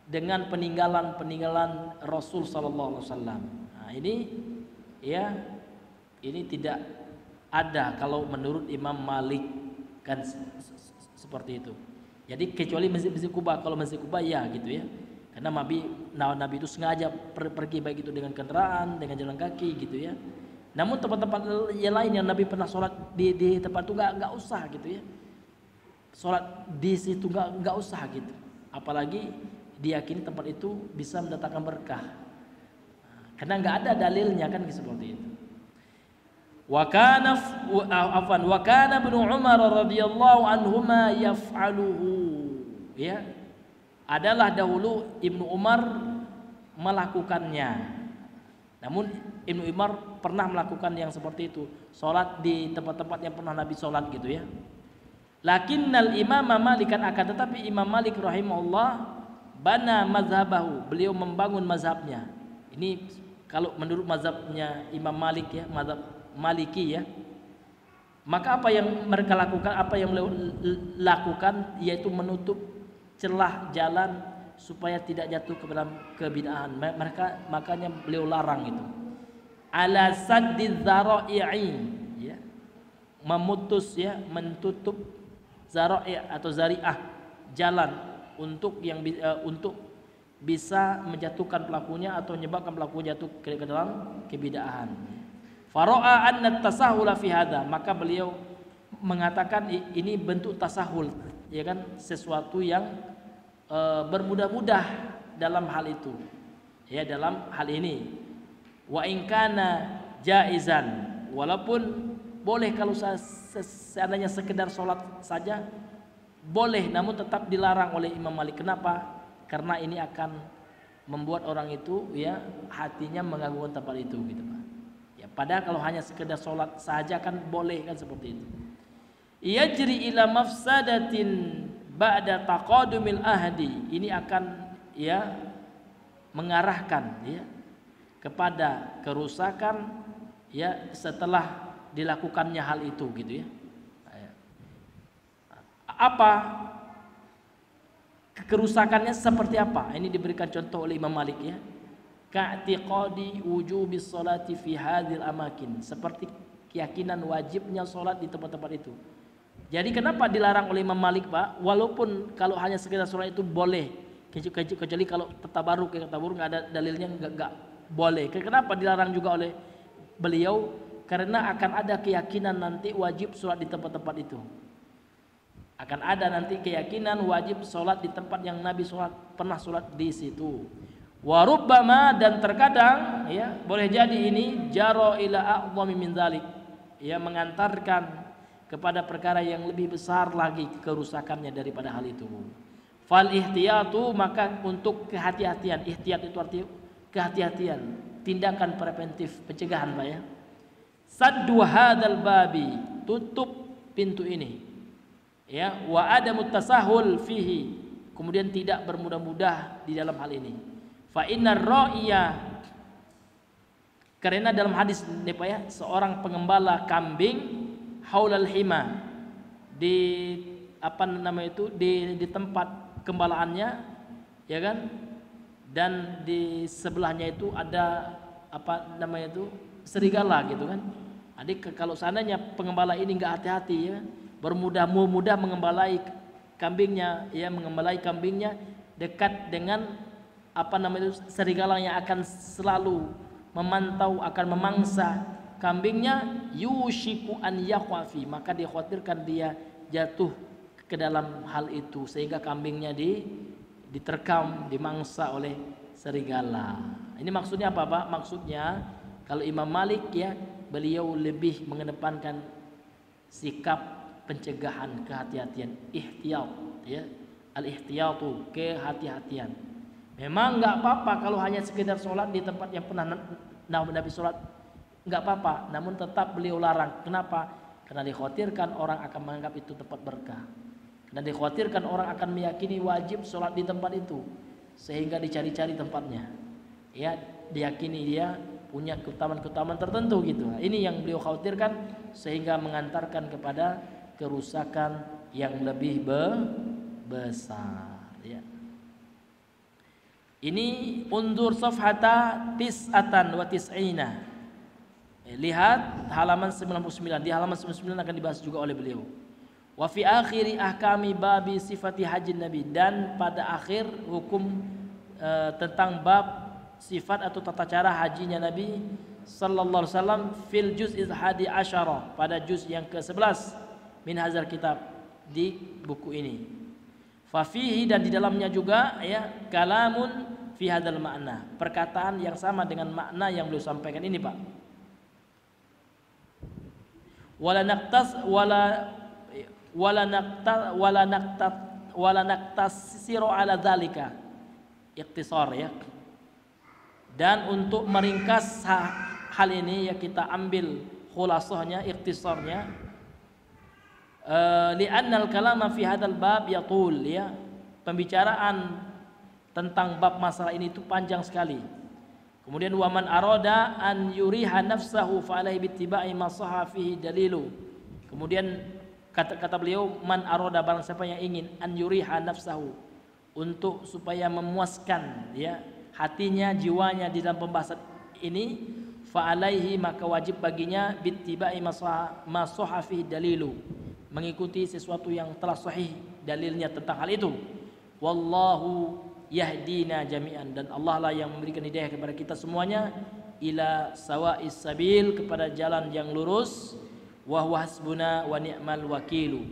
dengan peninggalan Rasul sallallahu alaihi wasallam. Nah, ini ya, ini tidak ada kalau menurut Imam Malik kan seperti itu. Jadi kecuali Masjid Quba, kalau Masjid Quba ya gitu ya. Karena Nabi itu sengaja pergi baik itu dengan kendaraan, dengan jalan kaki gitu ya. Namun tempat-tempat yang lain yang Nabi pernah sholat di tempat itu nggak usah gitu ya. Sholat di situ nggak usah gitu. Apalagi diyakini tempat itu bisa mendatangkan berkah. Karena nggak ada dalilnya kan seperti itu. Wa kana Ibnu Umar radhiyallahu anhuma yaf'aluhu. Ya. Adalah dahulu Ibnu Umar melakukannya. Namun Ibnu Umar pernah melakukan yang seperti itu, sholat di tempat-tempat yang pernah Nabi sholat gitu ya. Lakinnal Imam Malik, akan tetapi Imam Malik rahimahullah bana mazhabahu, beliau membangun mazhabnya. Ini kalau menurut mazhabnya Imam Malik ya, mazhab Maliki ya. Maka apa yang mereka lakukan, apa yang beliau lakukan, yaitu menutup celah jalan supaya tidak jatuh ke dalam kebid'ahan. Makanya beliau larang itu. Ala saddiz zara'i ya. Memutus ya, menutup zara'i atau zari'ah, jalan untuk untuk bisa menjatuhkan pelakunya atau menyebabkan pelakunya jatuh ke dalam kebid'ahan. Fara'a anna tasahula fi hadza, maka beliau mengatakan ini bentuk tasahul, ya kan, sesuatu yang bermudah-mudah dalam hal itu. Ya, dalam hal ini. Wa in kana jaizan, walaupun boleh kalau seandainya sekedar sholat saja boleh, namun tetap dilarang oleh Imam Malik. Kenapa? Karena ini akan membuat orang itu ya hatinya mengagungkan tempat itu gitu Pak. Ya, padahal kalau hanya sekedar sholat saja kan boleh kan seperti itu. Yajri ila mafsadatin ba'da taqadumil ahdi, ini akan ya mengarahkan ya kepada kerusakan ya setelah dilakukannya hal itu gitu ya. Apa kerusakannya, seperti apa? Ini diberikan contoh oleh Imam Malik ya. Ka'tiqadi wujubis sholati fi hadhil amakin, seperti keyakinan wajibnya sholat di tempat-tempat itu. Jadi kenapa dilarang oleh Imam Malik Pak? Walaupun kalau hanya sekedar sholat itu boleh, kecuali kalau tabarruk, nggak ada dalilnya, nggak boleh. Kenapa dilarang juga oleh beliau? Karena akan ada keyakinan nanti wajib sholat di tempat-tempat itu. Akan ada nanti keyakinan wajib sholat di tempat yang Nabi pernah sholat di situ. Warubbama, dan terkadang ya boleh jadi ini jaro ila a'dhami min dzalik, ya mengantarkan kepada perkara yang lebih besar lagi kerusakannya daripada hal itu. Fal ihtiyatu, maka untuk kehati-hatian. Ihtiyat itu artinya kehati-hatian, tindakan preventif, pencegahan Pak ya. Saddu hadzal babi, tutup pintu ini ya, wa adamut tasahul fihi, kemudian tidak bermudah-mudah di dalam hal ini. Fa innar ra'iya, karena dalam hadis ya, seorang pengembala kambing haulal hima, di apa nama itu, di tempat gembalaannya, ya kan, dan di sebelahnya itu ada apa namanya itu, serigala gitu kan. Adik kalau seandainya pengembala ini nggak hati-hati ya, bermudah mengembalai kambingnya, ya mengembalai kambingnya dekat dengan apa namanya itu, serigala yang akan selalu memantau, akan memangsa kambingnya, yushiku an yaqafi, maka dikhawatirkan dia jatuh ke dalam hal itu sehingga kambingnya diterkam, dimangsa oleh serigala. Ini maksudnya apa, Pak? Maksudnya kalau Imam Malik ya, beliau lebih mengedepankan sikap pencegahan, kehati-hatian, ihtiyat ya, al-ihtiyatu, kehati-hatian. Memang enggak apa-apa kalau hanya sekedar sholat di tempat yang pernah Nabi sholat, enggak apa-apa, namun tetap beliau larang. Kenapa? Karena dikhawatirkan orang akan menganggap itu tempat berkah, dan dikhawatirkan orang akan meyakini wajib sholat di tempat itu sehingga dicari-cari tempatnya, ya diyakini dia punya keutamaan-keutamaan tertentu gitu. Ini yang beliau khawatirkan sehingga mengantarkan kepada kerusakan yang lebih besar ya. Ini undur safhata tis'atan wa tis'ina. Lihat halaman 99. Di halaman 99 akan dibahas juga oleh beliau. Wa fi akhiri ahkami babi sifati haji Nabi, dan pada akhir hukum tentang bab sifat atau tata cara hajinya Nabi sallallahu alaihi wasallam fil juz'il hadi asyara, pada juz yang ke-11 min hazal kitab, di buku ini. Fa fihi, dan di dalamnya juga ya, kalamun fi hadzal makna, perkataan yang sama dengan makna yang beliau sampaikan ini, Pak. Wala naktasiru ala dzalika, ikhtisar ya. Dan untuk meringkas hal ini ya, kita ambil khulasahnya, ikhtisarnya, li'annal kalama fi hadzal bab yatul ya, pembicaraan tentang bab masalah ini itu panjang sekali. Kemudian waman arada an yuriha nafsahu fa alaihi bittiba'i ma sahha fihi dalilu. Kemudian kata beliau, man arada, barang siapa yang ingin an yuriha nafsahu, untuk supaya memuaskan ya hatinya, jiwanya di dalam pembahasan ini, fa alaihi, maka wajib baginya bittiba'i ma sahha fihi dalilu, mengikuti sesuatu yang telah sahih dalilnya tentang hal itu. Wallahu yahdina jami'an, dan Allah lah yang memberikan hidayah kepada kita semuanya, ila sawa'is sabil, kepada jalan yang lurus, wa huwa hasbuna wa ni'mal wakilu,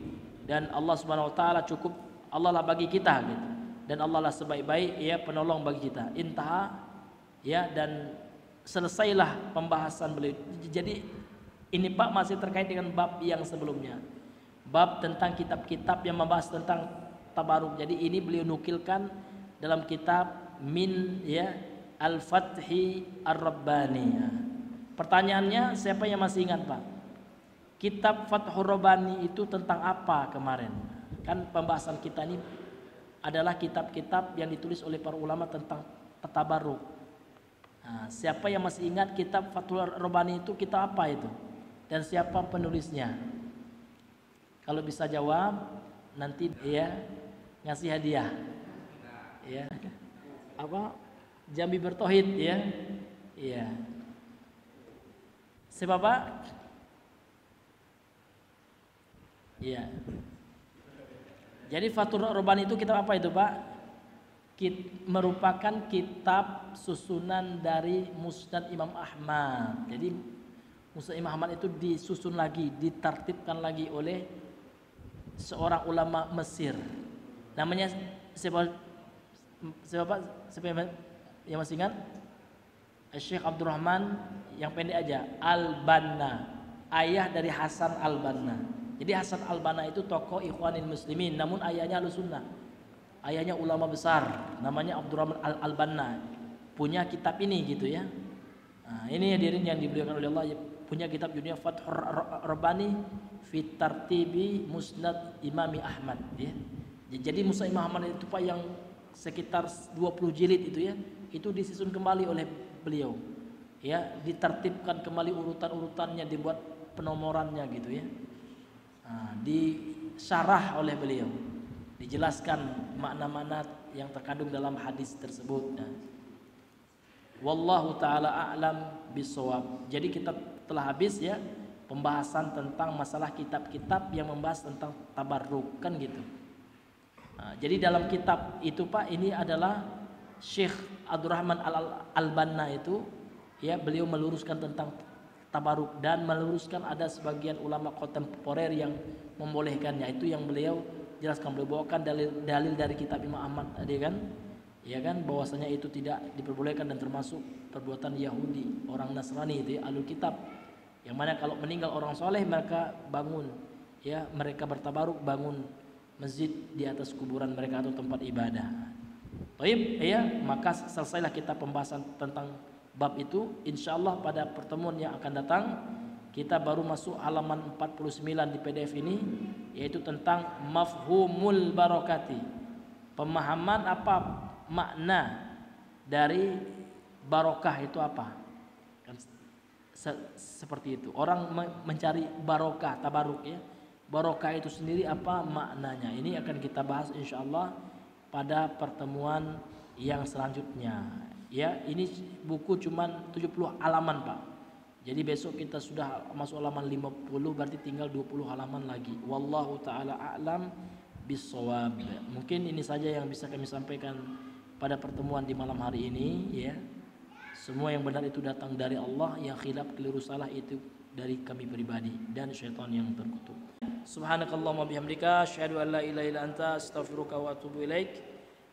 dan Allah Subhanahu wa taala cukup, Allah lah bagi kita gitu, dan Allah lah sebaik-baik ya penolong bagi kita. Intaha ya, dan selesailah pembahasan beliau. Jadi ini Pak masih terkait dengan bab yang sebelumnya, bab tentang kitab-kitab yang membahas tentang tabaruk. Jadi ini beliau nukilkan dalam kitab min ya Al-Fathi Ar-Rabbani. Pertanyaannya, siapa yang masih ingat, Pak? Kitab Fathur Rabbani itu tentang apa kemarin? Kan pembahasan kita ini adalah kitab-kitab yang ditulis oleh para ulama tentang tabaruk. Nah, siapa yang masih ingat kitab Fathur Rabbani itu kitab apa itu? Dan siapa penulisnya? Kalau bisa jawab, nanti ya ngasih hadiah. Ya. Apa? Jambi bertauhid ya. Iya. Siapa, Pak? Iya. Jadi Fathur Rabbani itu kitab apa itu, Pak? Merupakan kitab susunan dari Musnad Imam Ahmad. Jadi Musnad Imam Ahmad itu disusun lagi, ditertibkan lagi oleh seorang ulama Mesir. Namanya siapa yang masih ingat? Syekh Abdurrahman, yang pendek aja, Al-Banna, ayah dari Hasan Al-Banna. Jadi Hasan Al-Banna itu tokoh Ikhwanil Muslimin, namun ayahnya Ahlussunnah. Ayahnya ulama besar, namanya Abdurrahman Al-Banna. Punya kitab ini gitu ya. Nah, ini hadirin yang diberikan oleh Allah, punya kitab judulnya Fathur Rabbani fi Tartibi Musnad Imami Ahmad ya. Jadi Musnad Imam Ahmad itu Pak yang sekitar 20 jilid itu ya, itu disusun kembali oleh beliau. Ya, ditertibkan kembali urutan-urutannya, dibuat penomorannya gitu ya. Nah, disyarah oleh beliau, dijelaskan makna-makna yang terkandung dalam hadis tersebut. Nah, wallahu taala a'lam bisawab. Jadi kita telah habis ya pembahasan tentang masalah kitab-kitab yang membahas tentang tabarruk kan gitu. Nah, jadi dalam kitab itu Pak, ini adalah Syekh Abdurrahman Al-Banna itu ya, beliau meluruskan tentang tabaruk dan meluruskan ada sebagian ulama kontemporer yang membolehkannya. Itu yang beliau jelaskan, beliau bawakan dalil dari kitab Imam Ahmad tadi kan, ya kan, bahwasanya itu tidak diperbolehkan dan termasuk perbuatan Yahudi, orang Nasrani itu ya, alul kitab, yang mana kalau meninggal orang soleh mereka bangun ya, mereka bertabaruk, bangun masjid di atas kuburan mereka atau tempat ibadah. Baik ya, maka selesailah kita pembahasan tentang bab itu. Insyaallah pada pertemuan yang akan datang kita baru masuk halaman 49 di PDF ini, yaitu tentang mafhumul barakati. Pemahaman apa makna dari barokah itu apa? Kan seperti itu. Orang mencari barokah, tabaruk ya. Barokah itu sendiri apa maknanya? Ini akan kita bahas insyaallah pada pertemuan yang selanjutnya. Ya, ini buku cuman 70 halaman, Pak. Jadi besok kita sudah masuk halaman 50, berarti tinggal 20 halaman lagi. Wallahu taala a'lam bissawab. Mungkin ini saja yang bisa kami sampaikan pada pertemuan di malam hari ini ya. Semua yang benar itu datang dari Allah, yang khilaf keliru salah itu dari kami pribadi dan syaitan yang terkutuk. Subhanakallahumma bihamdika asyhadu an la ilaha illa anta astaghfiruka wa atubu ilaik.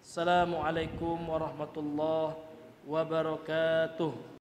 Assalamualaikum warahmatullahi wabarakatuh.